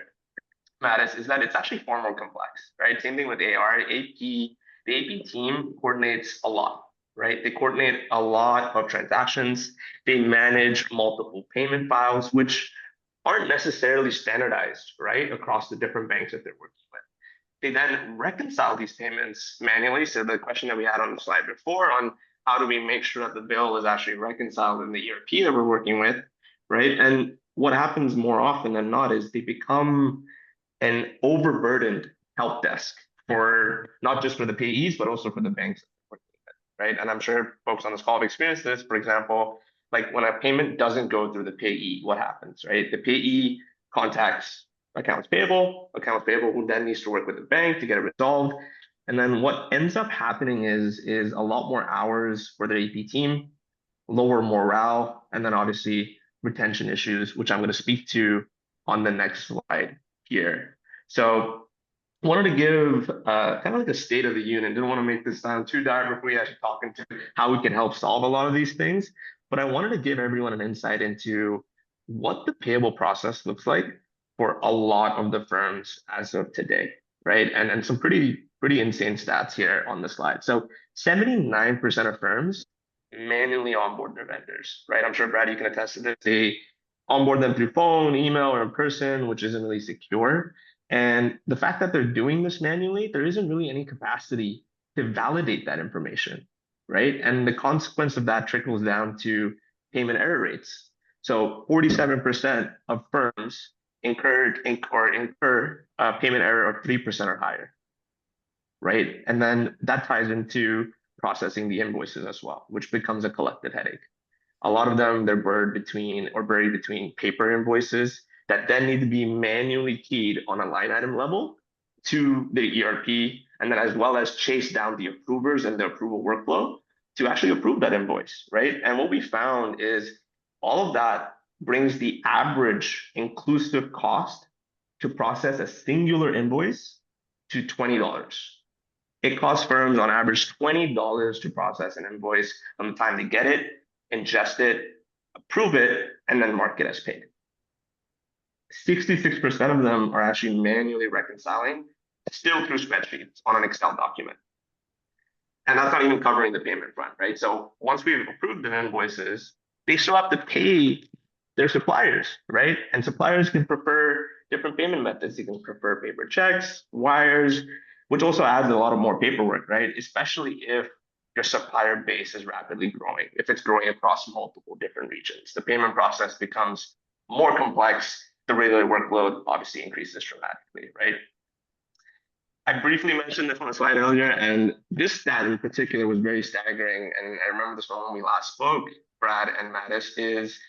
Speaker 3: Mattis, is that it's actually far more complex, right? Same thing with AR, AP. The AP team coordinates a lot, right? They coordinate a lot of transactions. They manage multiple payment files, which aren't necessarily standardized, right, across the different banks that they're working with. They then reconcile these payments manually. So the question that we had on the slide before on how do we make sure that the bill is actually reconciled in the ERP that we're working with, right? And what happens more often than not is they become an overburdened help desk for not just for the payees, but also for the banks, right? And I'm sure folks on this call have experienced this. For example, like when a payment doesn't go through the payee, what happens, right? The payee contacts Accounts Payable who then needs to work with the bank to get it resolved. And then what ends up happening is a lot more hours for the AP team, lower morale, and then obviously retention issues, which I'm going to speak to on the next slide here. So wanted to give kind of like a state of the union. Didn't want to make this sound too dire before we actually talk into how we can help solve a lot of these things. But I wanted to give everyone an insight into what the payable process looks like for a lot of the firms as of today, right? And some pretty insane stats here on the slide. So 79% of firms manually onboard their vendors, right? I'm sure Brad, you can attest to this. They onboard them through phone, email, or in person, which isn't really secure. And the fact that they're doing this manually, there isn't really any capacity to validate that information, right? And the consequence of that trickles down to payment error rates. So 47% of firms incur payment error of 3% or higher, right? And then that ties into processing the invoices as well, which becomes a collective headache. A lot of them, they're buried between paper invoices that then need to be manually keyed on a line item level to the ERP, and then as well as chase down the approvers and the approval workflow to actually approve that invoice, right? And what we found is all of that brings the average inclusive cost to process a singular invoice to $20. It costs firms on average $20 to process an invoice from the time they get it, ingest it, approve it, and then mark it as paid. 66% of them are actually manually reconciling, still through spreadsheets on an Excel document. And that's not even covering the payment front, right? So once we've approved the invoices, they still have to pay their suppliers, right? And suppliers can prefer different payment methods. You can prefer paper checks, wires, which also adds a lot of more paperwork, right? Especially if your supplier base is rapidly growing, if it's growing across multiple different regions. The payment process becomes more complex. The regular workload obviously increases dramatically, right? I briefly mentioned this on the slide earlier, and this stat in particular was very staggering. And I remember this one when we last spoke, Brad and Mattis, is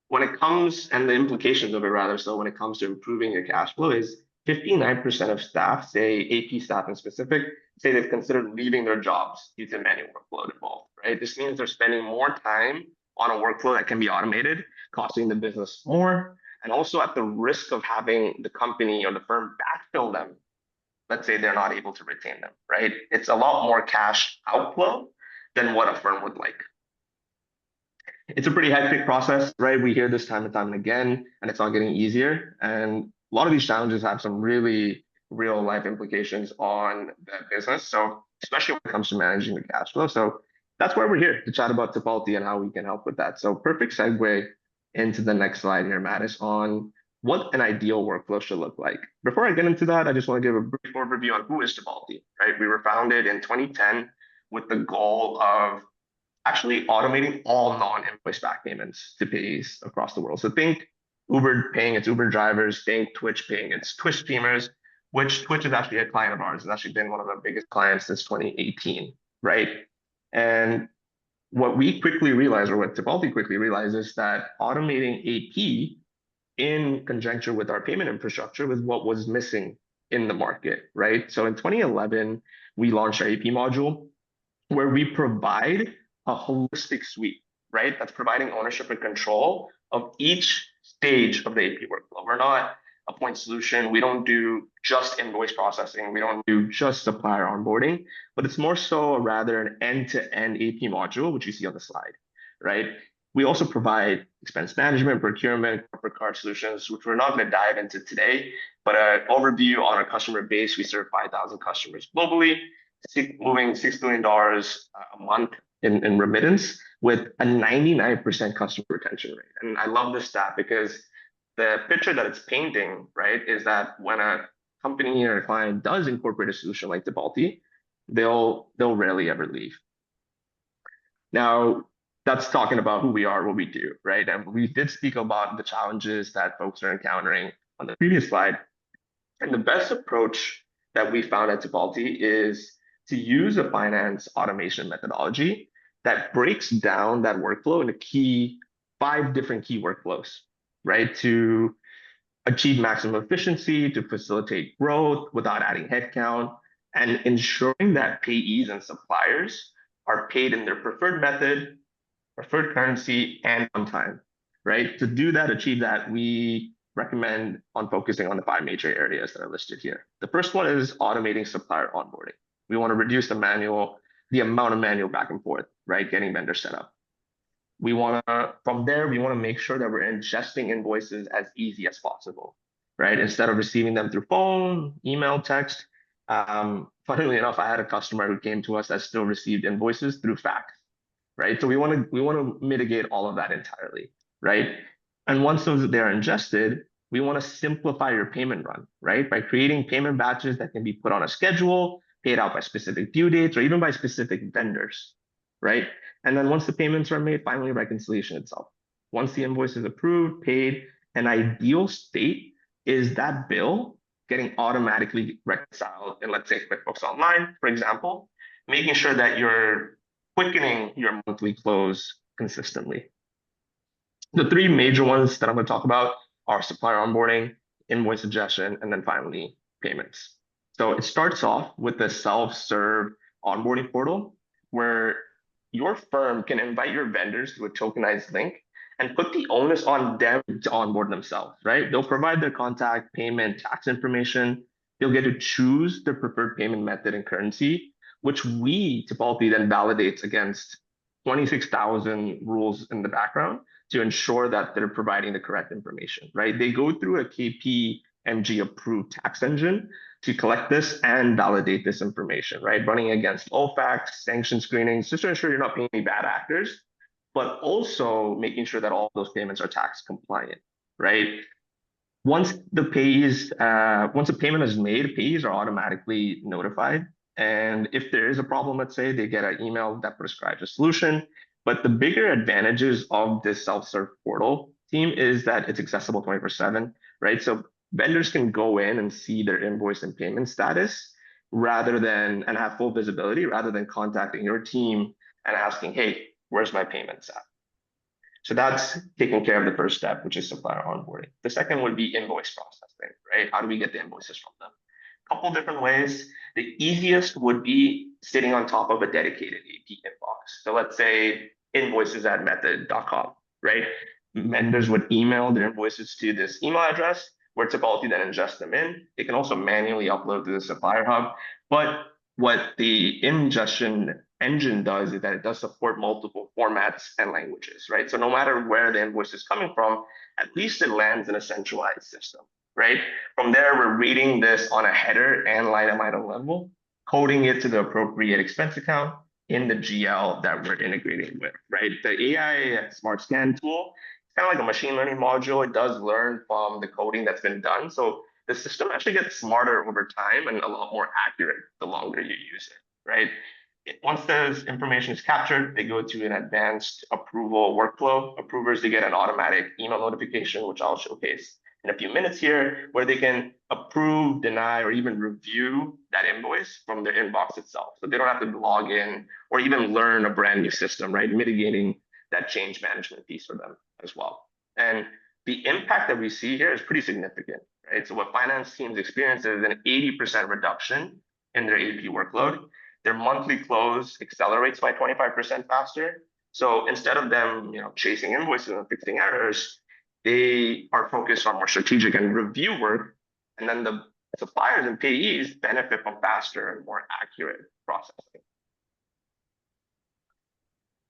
Speaker 3: when it comes, and the implications of it rather, so when it comes to improving your cash flow is 59% of staff, say AP staff in specific, say they've considered leaving their jobs due to manual workload involved, right? This means they're spending more time on a workflow that can be automated, costing the business more, and also at the risk of having the company or the firm backfill them. Let's say they're not able to retain them, right? It's a lot more cash outflow than what a firm would like. It's a pretty hectic process, right? We hear this time and time and again, and it's not getting easier. And a lot of these challenges have some really real life implications on the business. So especially when it comes to managing the cash flow. So that's why we're here to chat about Tipalti and how we can help with that. So perfect segue into the next slide here, Mattis, on what an ideal workflow should look like. Before I get into that, I just want to give a brief overview on who is Tipalti, right? We were founded in 2010 with the goal of actually automating all non-invoice back payments to pays across the world. So think Uber paying its Uber drivers, think Twitch paying its Twitch streamers, which Twitch is actually a client of ours. It's actually been one of our biggest clients since 2018, right? And what we quickly realized, or what Tipalti quickly realized, is that automating AP in conjunction with our payment infrastructure was what was missing in the market, right? So in 2011, we launched our AP module where we provide a holistic suite, right? That's providing ownership and control of each stage of the AP workflow. We're not a point solution. We don't do just invoice processing. We don't do just supplier onboarding, but it's more so rather an end-to-end AP module, which you see on the slide, right? We also provide expense management, procurement, corporate card solutions, which we're not going to dive into today, but an overview on our customer base. We serve 5,000 customers globally, moving $6 billion a month in remittance with a 99% customer retention rate. And I love this stat because the picture that it's painting, right, is that when a company or a client does incorporate a solution like Tipalti, they'll rarely ever leave. Now, that's talking about who we are, what we do, right? And we did speak about the challenges that folks are encountering on the previous slide. And the best approach that we found at Tipalti is to use a finance automation methodology that breaks down that workflow into 5 different key workflows, right? To achieve maximum efficiency, to facilitate growth without adding headcount, and ensuring that payees and suppliers are paid in their preferred method, preferred currency, and on time, right? To do that, achieve that, we recommend on focusing on the 5 major areas that are listed here. The first one is automating supplier onboarding. We want to reduce the amount of manual back and forth, right? Getting vendors set up. From there, we want to make sure that we're ingesting invoices as easy as possible, right? Instead of receiving them through phone, email, text. Funnily enough, I had a customer who came to us that still received invoices through fax, right? So we want to mitigate all of that entirely, right? And once they're ingested, we want to simplify your payment run, right? By creating payment batches that can be put on a schedule, paid out by specific due dates, or even by specific vendors, right? And then once the payments are made, finally reconciliation itself. Once the invoice is approved, paid, an ideal state is that bill getting automatically reconciled in, let's say, QuickBooks Online, for example, making sure that you're quickening your monthly close consistently. The 3 major ones that I'm going to talk about are supplier onboarding, invoice ingestion, and then finally payments. So it starts off with the self-serve onboarding portal where your firm can invite your vendors to a tokenized link and put the onus on them to onboard themselves, right? They'll provide their contact, payment, tax information. They'll get to choose their preferred payment method and currency, which we, Tipalti, then validates against 26,000 rules in the background to ensure that they're providing the correct information, right? They go through a KPMG approved tax engine to collect this and validate this information, right? Running against OFAC, sanction screenings, just to ensure you're not paying any bad actors, but also making sure that all those payments are tax compliant, right? Once a payment is made, payees are automatically notified. And if there is a problem, let's say, they get an email that prescribes a solution. But the bigger advantages of this self-serve portal team is that it's accessible 24/7, right? So vendors can go in and see their invoice and payment status and have full visibility rather than contacting your team and asking, hey, where's my payments at? So that's taking care of the first step, which is supplier onboarding. The second would be invoice processing, right? How do we get the invoices from them? A couple different ways. The easiest would be sitting on top of a dedicated AP inbox. So let's say invoices@method.com, right? Vendors would email their invoices to this email address where Tipalti then ingests them in. They can also manually upload to the supplier hub. But what the ingestion engine does is that it does support multiple formats and languages, right? So no matter where the invoice is coming from, at least it lands in a centralized system, right? From there, we're reading this on a header and line item level, coding it to the appropriate expense account in the GL that we're integrating with, right? The AI Smart Scan tool, it's kind of like a machine learning module. It does learn from the coding that's been done. So the system actually gets smarter over time and a lot more accurate the longer you use it, right? Once this information is captured, they go to an advanced approval workflow. Approvers, they get an automatic email notification, which I'll showcase in a few minutes here, where they can approve, deny, or even review that invoice from their inbox itself. So they don't have to log in or even learn a brand new system, right? Mitigating that change management piece for them as well. And the impact that we see here is pretty significant, right? So what finance teams experience is an 80% reduction in their AP workload. Their monthly close accelerates by 25% faster. So instead of them, chasing invoices and fixing errors, they are focused on more strategic and review work. And then the suppliers and payees benefit from faster and more accurate processing.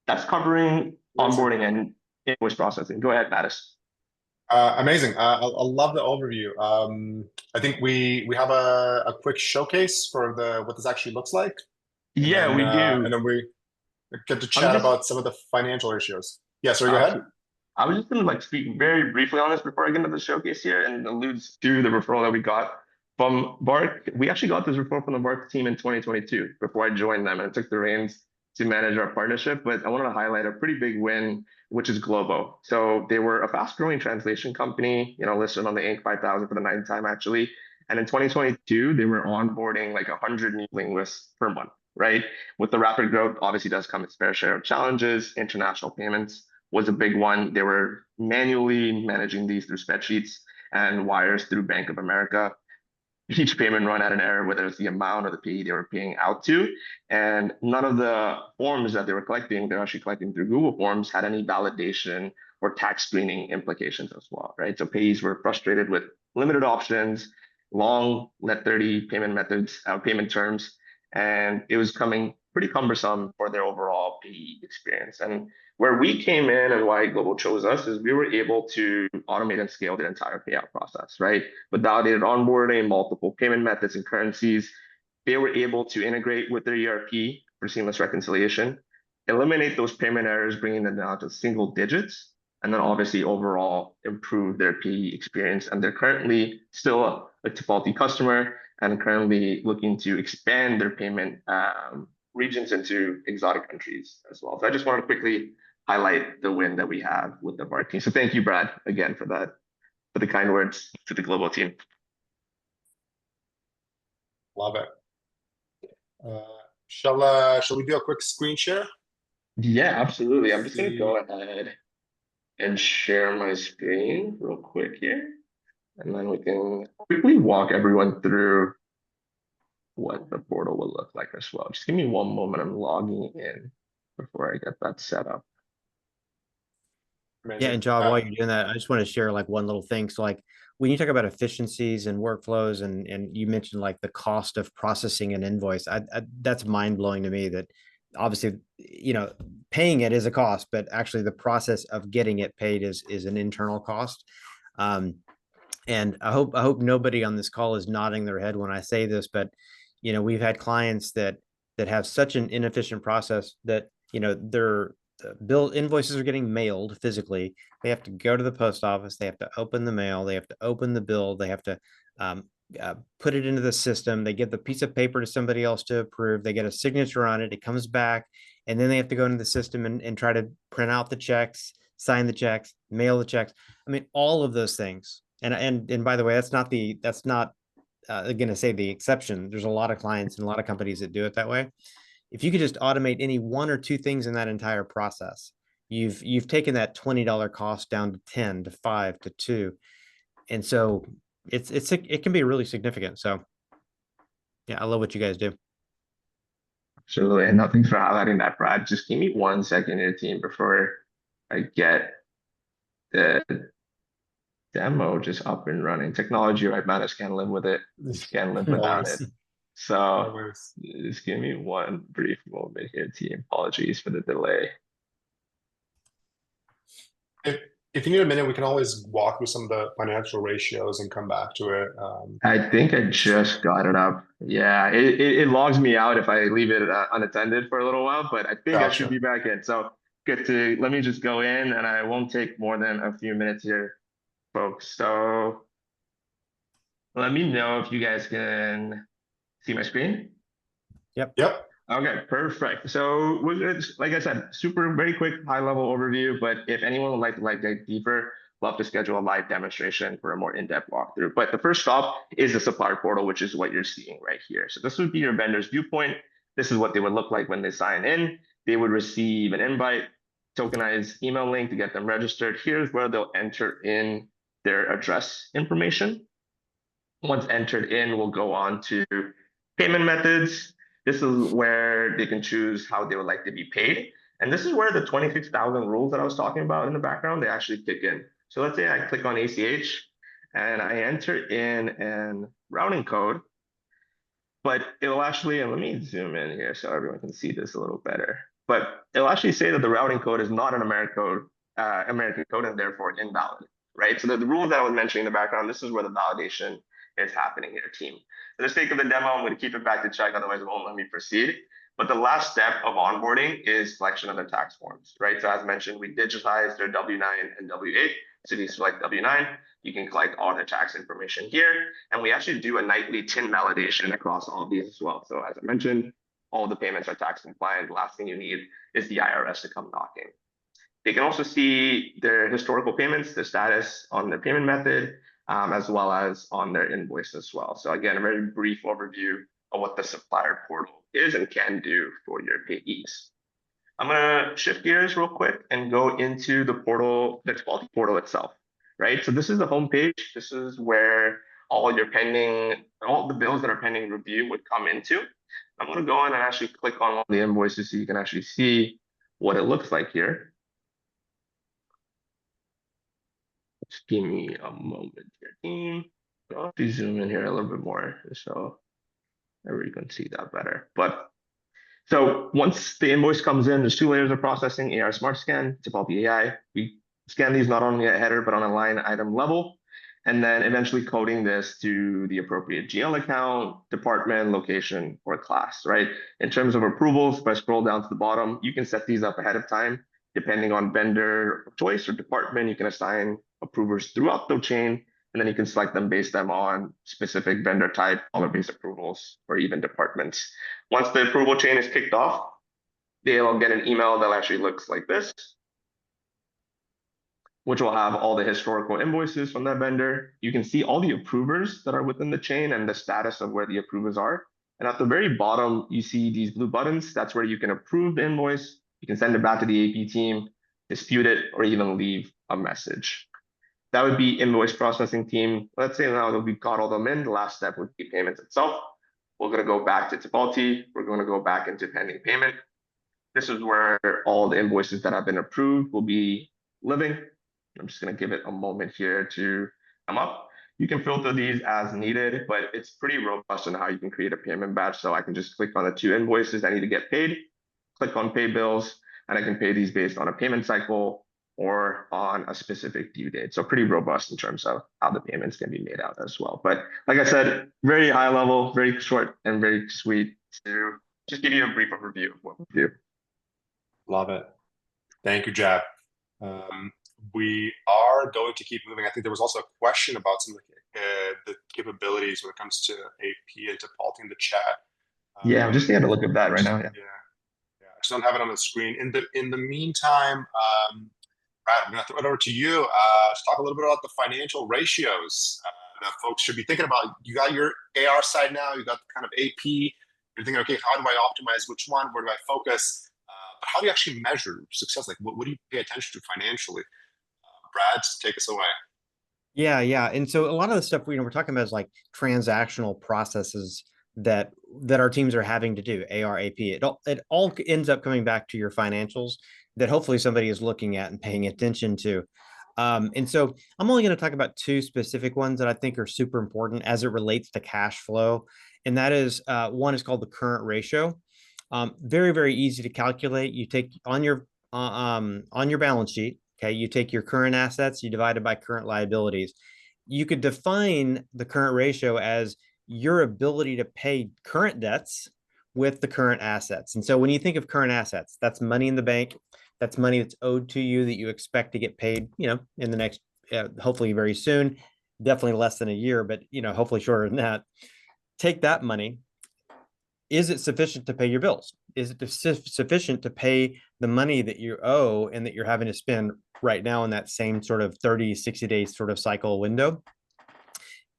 Speaker 3: That's covering onboarding and invoice processing. Go ahead, Mattis.
Speaker 1: Amazing. I love the overview. I think we have a quick showcase for what this actually looks like.
Speaker 3: Yeah, we do.
Speaker 1: And then we get to chat about some of the financial issues. Yeah, sorry, go ahead.
Speaker 3: I was just going to speak very briefly on this before I get into the showcase here, and alludes to the referral that we got from VARC. We actually got this referral from the VARC team in 2022 before I joined them and took the reins to manage our partnership. But I wanted to highlight a pretty big win, which is Globo. So they were a fast-growing translation company, listed on the Inc. 5000 for the 9th time actually. And in 2022, they were onboarding 100 new linguists per month, right? With the rapid growth, obviously does come its fair share of challenges. International payments was a big one. They were manually managing these through spreadsheets and wires through Bank of America. each payment run had an error, whether it's the amount or the payee they were paying out to. And none of the forms that they were collecting, they're actually collecting through Google Forms, had any validation or tax screening implications as well, right? So payees were frustrated with limited options, long net 30 payment methods, payment terms, and it was coming pretty cumbersome for their overall payee experience. And where we came in and why Global chose us is we were able to automate and scale the entire payout process, right? With validated onboarding, multiple payment methods and currencies, they were able to integrate with their ERP for seamless reconciliation, eliminate those payment errors, bringing them down to single digits, and then obviously overall improve their payee experience. And they're currently still a Tipalti customer and currently looking to expand their payment regions into exotic countries as well. So I just wanted to quickly highlight the win that we have with the VARC team. So thank you, Brad, again for that, for the kind words to the global team.
Speaker 1: Love it. Shall we do a quick screen share?
Speaker 3: Yeah, absolutely. I'm just gonna
Speaker 1: See.
Speaker 3: go ahead and share my screen real quick here, and then we can quickly walk everyone through what the portal will look like as well. Just give me one moment. I'm logging in before I get that set up.
Speaker 2: Yeah, and John, while you're doing that, I just want to share like one little thing. So like when you talk about efficiencies and workflows and you mentioned like the cost of processing an invoice, that's mind blowing to me that obviously, you know, paying it is a cost, but actually the process of getting it paid is an internal cost. And I hope nobody on this call is nodding their head when I say this, but you know, we've had clients that have such an inefficient process that, you know, their bill invoices are getting mailed physically. They have to go to the post office. They have to open the mail. They have to open the bill. They have to put it into the system. They give the piece of paper to somebody else to approve. They get a signature on it. It comes back, and then they have to go into the system and try to print out the checks, sign the checks, mail the checks. I mean, all of those things. And by the way, that's not going to say the exception. There's a lot of clients and a lot of companies that do it that way. If you could just automate any one or two things in that entire process, you've taken that $20 cost down to 10 to 5 to 2. And so it can be really significant. So yeah, I love what you guys do.
Speaker 3: Absolutely. And thanks for highlighting that, Brad. Just give me 1 second here, team, before I get the demo just up and running. Technology right now, I just can't live with it. Just can't live without it. So just give me one brief moment here, team. Apologies for the delay.
Speaker 1: If you need a minute, we can always walk through some of the financial ratios and come back to it.
Speaker 3: I think I just got it up. Yeah, it logs me out if I leave it unattended for a little while, but I think I should be back in. So good to, let me just go in, and I won't take more than a few minutes here, folks. So let me know if you guys can see my screen.
Speaker 2: Yep.
Speaker 3: Okay, perfect. So like I said, very quick high level overview, but if anyone would like to dig deeper, love to schedule a live demonstration for a more in-depth walkthrough. But the first stop is the supplier portal, which is what you're seeing right here. So this would be your vendor's viewpoint. This is what they would look like when they sign in. They would receive an invite, tokenized email link to get them registered. Here's where they'll enter in their address information. Once entered in, we'll go on to payment methods. This is where they can choose how they would like to be paid. And this is where the 26,000 rules that I was talking about in the background, they actually kick in. So let's say I click on ACH and I enter in an routing code, but it'll actually, and let me zoom in here so everyone can see this a little better. But it'll actually say that the routing code is not an American code and therefore invalid, right? So the rules that I was mentioning in the background, this is where the validation is happening here, team. For the sake of the demo, I'm going to keep it back to check, otherwise it won't let me proceed. But the last step of onboarding is selection of the tax forms, right? So as mentioned, we digitized their W-9 and W-8. So if you select W-9, you can collect all the tax information here. And we actually do a nightly TIN validation across all of these as well. So as I mentioned, all the payments are tax compliant. The last thing you need is the IRS to come knocking. They can also see their historical payments, the status on their payment method, as well as on their invoice as well. So again, a very brief overview of what the supplier portal is and can do for your payees. I'm gonna shift gears real quick and go into the portal, the Tipalti portal itself, right? So this is the homepage. This is where all the bills that are pending review would come into. I'm going to go in and actually click on one of the invoices so you can actually see what it looks like here. Just give me a moment here, team. I'll have to zoom in here a little bit more so everybody can see that better. But so once the invoice comes in, there's two layers of processing: AR Smart Scan, Tipalti AI. We scan these not only at header, but on a line item level, and then eventually coding this to the appropriate GL account, department, location, or class, right? In terms of approvals, if I scroll down to the bottom, you can set these up ahead of time. Depending on vendor choice or department, you can assign approvers throughout the chain, and then you can select them based on specific vendor type, dollar-based approvals, or even departments. Once the approval chain is kicked off, they'll get an email that actually looks like this, which will have all the historical invoices from that vendor. You can see all the approvers that are within the chain and the status of where the approvers are. And at the very bottom, you see these blue buttons. That's where you can approve the invoice. You can send it back to the AP team, dispute it, or even leave a message. That would be invoice processing team. Let's say now that we've got all them in, the last step would be payments itself. We're going to go back to Tipalti. We're going to go back into pending payment. This is where all the invoices that have been approved will be living. I'm just going to give it a moment here to come up. You can filter these as needed, but it's pretty robust on how you can create a payment batch. So I can just click on the two invoices I need to get paid, click on pay bills, and I can pay these based on a payment cycle or on a specific due date. So pretty robust in terms of how the payments can be made out as well. But like I said, very high level, very short and very sweet to just give you a brief overview of what we do.
Speaker 1: Love it. Thank you, Jack. We are going to keep moving. I think there was also a question about some of the capabilities when it comes to AP and Tipalti in the chat.
Speaker 3: Yeah, I'm just going to look at that right now. Yeah.
Speaker 1: I just don't have it on the screen. In the meantime, Brad, I'm going to throw it over to you to talk a little bit about the financial ratios that folks should be thinking about. You got your AR side now, you got the kind of AP. You're thinking, okay, how do I optimize which one? Where do I focus? But how do you actually measure success? Like, what do you pay attention to financially? Brad, take us away.
Speaker 2: Yeah. And so a lot of the stuff we're talking about is like transactional processes that our teams are having to do, AR, AP. It all ends up coming back to your financials that hopefully somebody is looking at and paying attention to. And so I'm only going to talk about two specific ones that I think are super important as it relates to cash flow. And that is one is called the current ratio. Very, very easy to calculate. You take on your balance sheet. Okay, you take your current assets, you divide it by current liabilities. You could define the current ratio as your ability to pay current debts with the current assets. And so when you think of current assets, that's money in the bank, that's money that's owed to you that you expect to get paid, in the next, hopefully very soon, definitely less than a year, but hopefully shorter than that. Take that money. Is it sufficient to pay your bills? Is it sufficient to pay the money that you owe and that you're having to spend right now in that same sort of 30, 60 days sort of cycle window?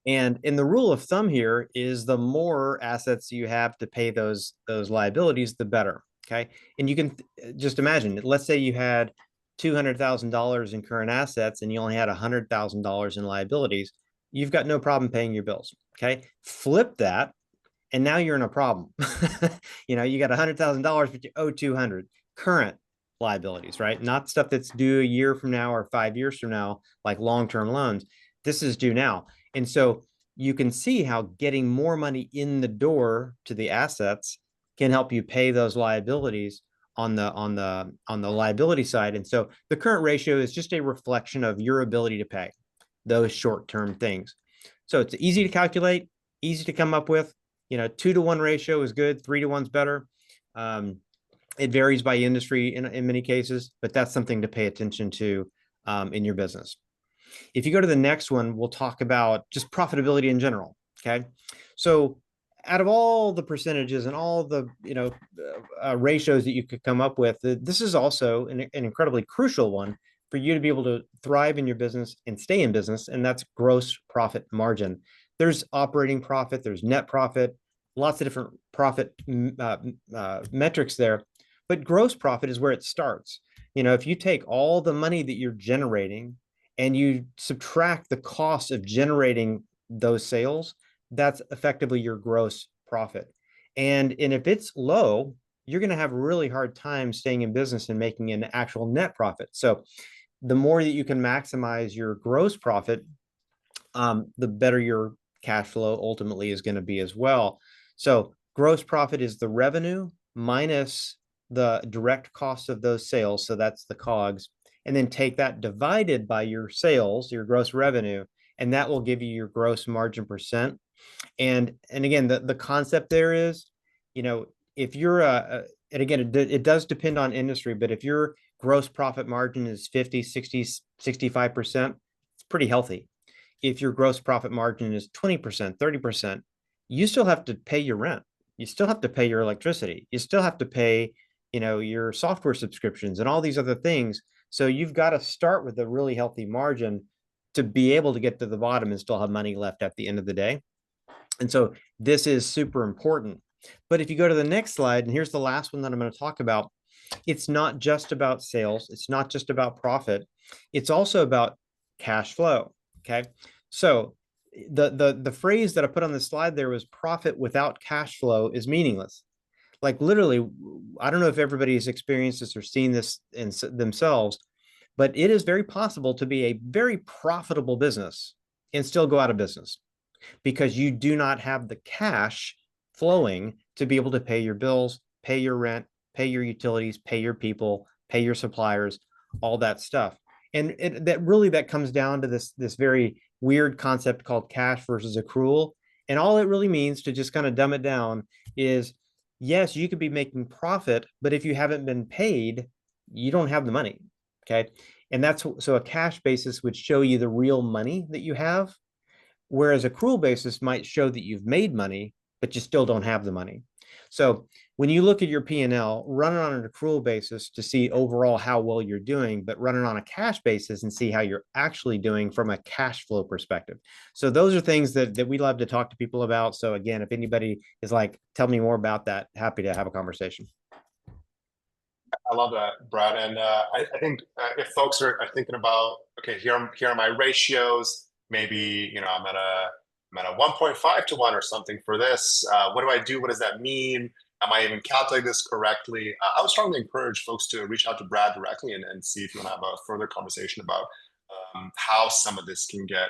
Speaker 2: And in the rule of thumb here is the more assets you have to pay those liabilities, the better. Okay. And you can just imagine, let's say you had $200,000 in current assets and you only had $100,000 in liabilities. You've got no problem paying your bills. Okay. Flip that. And now you're in a problem. You got $100,000, but you owe 200 current liabilities, right? Not stuff that's due a year from now or 5 years from now, like long-term loans. This is due now. And so you can see how getting more money in the door to the assets can help you pay those liabilities on the liability side. And so the current ratio is just a reflection of your ability to pay those short-term things. So it's easy to calculate, easy to come up with. 2-to-1 ratio is good. 3-to-1 is better. It varies by industry in many cases, but that's something to pay attention to in your business. If you go to the next one, we'll talk about just profitability in general. Okay. So out of all the percentages and all the, ratios that you could come up with, this is also an incredibly crucial one for you to be able to thrive in your business and stay in business. And that's gross profit margin. There's operating profit, there's net profit, lots of different profit metrics there, but gross profit is where it starts. If you take all the money that you're generating and you subtract the cost of generating those sales, that's effectively your gross profit. And if it's low, you're going to have a really hard time staying in business and making an actual net profit. So the more that you can maximize your gross profit, the better your cash flow ultimately is going to be as well. So gross profit is the revenue minus the direct cost of those sales. So that's the COGS. And then take that divided by your sales, your gross revenue, and that will give you your gross margin percent. And again, the concept there is, if you're and again, it does depend on industry, but if your gross profit margin is 50, 60, 65%, it's pretty healthy. If your gross profit margin is 20%, 30%, you still have to pay your rent. You still have to pay your electricity. You still have to pay, your software subscriptions and all these other things. So you've got to start with a really healthy margin to be able to get to the bottom and still have money left at the end of the day. And so this is super important. But if you go to the next slide, and here's the last one that I'm going to talk about, it's not just about sales. It's not just about profit. It's also about cash flow. Okay. So the phrase that I put on the slide there was profit without cash flow is meaningless. Like literally, I don't know if everybody has experienced this or seen this in themselves, but it is very possible to be a very profitable business and still go out of business because you do not have the cash flowing to be able to pay your bills, pay your rent, pay your utilities, pay your people, pay your suppliers, all that stuff. And that comes down to this very weird concept called cash versus accrual. And all it really means, to just kind of dumb it down, is yes, you could be making profit, but if you haven't been paid, you don't have the money. Okay. And so a cash basis would show you the real money that you have, whereas accrual basis might show that you've made money, but you still don't have the money. So when you look at your P&L, run it on an accrual basis to see overall how well you're doing, but run it on a cash basis and see how you're actually doing from a cash flow perspective. So those are things that we love to talk to people about. So again, if anybody is like, tell me more about that, happy to have a conversation.
Speaker 1: I love that, Brad. And I think if folks are thinking about, okay, here are my ratios, maybe, I'm at a 1.5 to 1 or something for this. What do I do? What does that mean? Am I even calculating this correctly? I would strongly encourage folks to reach out to Brad directly and see if you want to have a further conversation about how some of this can get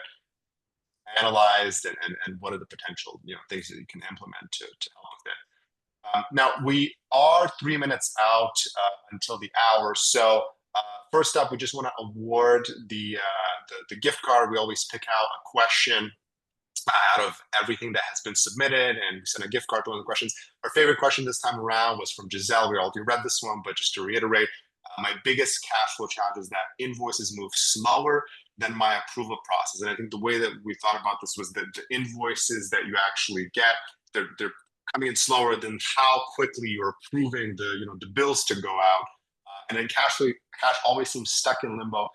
Speaker 1: analyzed and what are the potential things that you can implement to help with it. Now, we are 3 minutes out until the hour. So first up, we just want to award the gift card. We always pick out a question out of everything that has been submitted, and we send a gift card to one of the questions. Our favorite question this time around was from Giselle. We already read this one, but just to reiterate, my biggest cash flow challenge is that invoices move slower than my approval process. And I think the way that we thought about this was that the invoices that you actually get, they're coming in slower than how quickly you're approving the bills to go out. And then cash always seems stuck in limbo.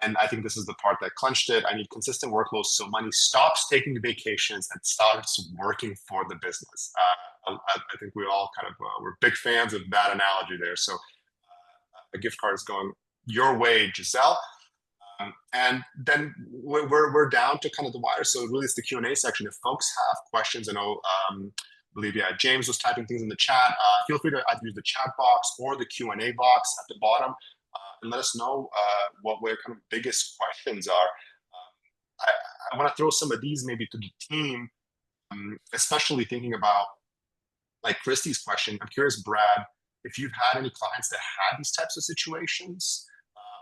Speaker 1: And I think this is the part that clenched it. I need consistent workloads so money stops taking vacations and starts working for the business. I think we all kind of we're big fans of that analogy there. So a gift card is going your way, Giselle. And then we're down to kind of the wire. So really it's the Q&A section. If folks have questions, I know, I believe, James was typing things in the chat. Feel free to either use the chat box or the Q&A box at the bottom. And let us know what your kind of biggest questions are. I want to throw some of these maybe to the team, especially thinking about like Christy's question. I'm curious, Brad, if you've had any clients that had these types of situations,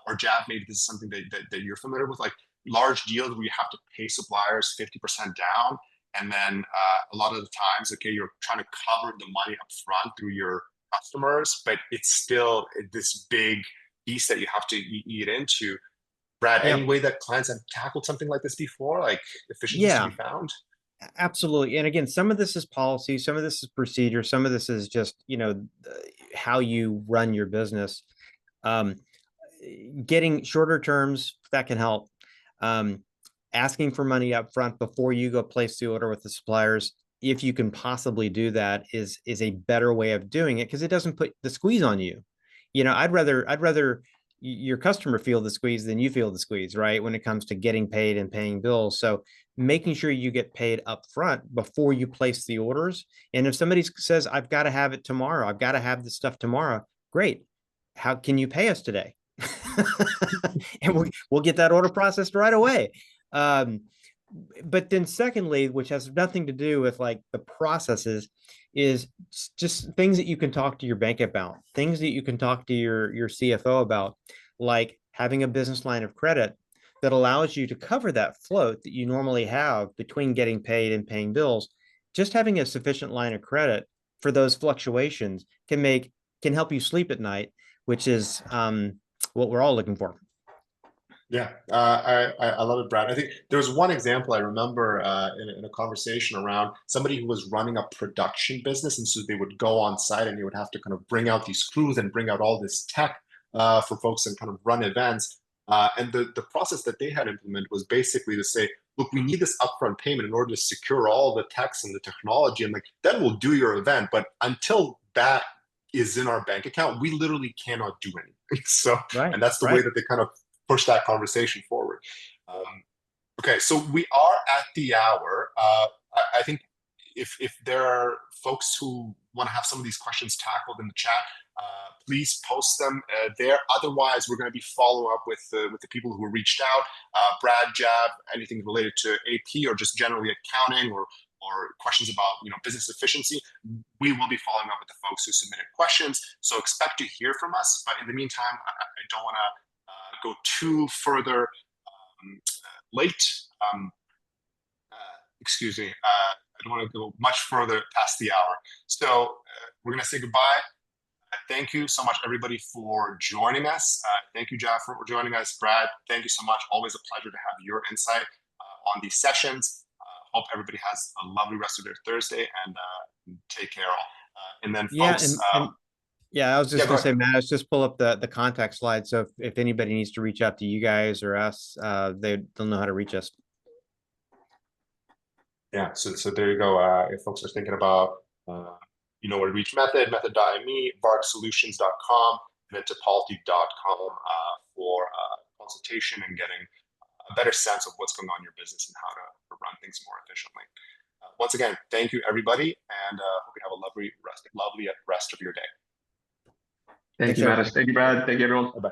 Speaker 1: or Jav, maybe this is something that you're familiar with, like large deals where you have to pay suppliers 50% down. And then a lot of the times, okay, you're trying to cover the money up front through your customers, but it's still this big piece that you have to eat into. Brad, any way that clients have tackled something like this before, like efficiencies to be found?
Speaker 2: Absolutely. And again, some of this is policy, some of this is procedure, some of this is just, how you run your business. Getting shorter terms, that can help. Asking for money up front before you go place the order with the suppliers, if you can possibly do that, is a better way of doing it, because it doesn't put the squeeze on you. I'd rather your customer feel the squeeze, then you feel the squeeze, right? When it comes to getting paid and paying bills. So making sure you get paid up front before you place the orders. And if somebody says, I've got to have it tomorrow, I've got to have this stuff tomorrow, great. How can you pay us today? And we'll get that order processed right away. But then secondly, which has nothing to do with like the processes, is just things that you can talk to your bank about, things that you can talk to your CFO about, like having a business line of credit that allows you to cover that float that you normally have between getting paid and paying bills. Just having a sufficient line of credit for those fluctuations can help you sleep at night, which is what we're all looking for.
Speaker 1: Yeah, I love it, Brad. I think there was one example I remember in a conversation around somebody who was running a production business, and so they would go on site and you would have to kind of bring out these crews and bring out all this tech for folks and kind of run events. And the process that they had implemented was basically to say, look, we need this upfront payment in order to secure all the techs and the technology, and like then we'll do your event. But until that is in our bank account, we literally cannot do anything. So,
Speaker 2: Right,
Speaker 1: and that's the
Speaker 2: right.
Speaker 1: way that they kind of push that conversation forward. Okay, so we are at the hour. I think if there are folks who want to have some of these questions tackled in the chat, please post them there. Otherwise, we're going to be following up with the people who reached out. Brad, Jab, anything related to AP or just generally accounting or questions about business efficiency, we will be following up with the folks who submitted questions. So expect to hear from us. But in the meantime, I don't want to go too further late. Excuse me. I don't want to go much further past the hour. So we're going to say goodbye. Thank you so much, everybody, for joining us. Thank you, Jeff, for joining us. Brad, thank you so much. Always a pleasure to have your insight on these sessions. Hope everybody has a lovely rest of their Thursday, and take care all. And then, folks.
Speaker 2: Yeah, I was just
Speaker 1: Yeah,
Speaker 2: going to say, Matt, let's just pull up the contact slide. So if anybody needs to reach out to you guys or us, they'll know how to reach us.
Speaker 1: Yeah, so there you go. If folks are thinking about, where to reach Method, method.me, varcsolutions.com, and then tipalti.com for consultation and getting a better sense of what's going on in your business and how to run things more efficiently. Once again, thank you, everybody, and hope you have a lovely rest of your day.
Speaker 3: Thank you, Mattis. Thank you, Brad. Thank you, everyone.
Speaker 1: Bye-bye.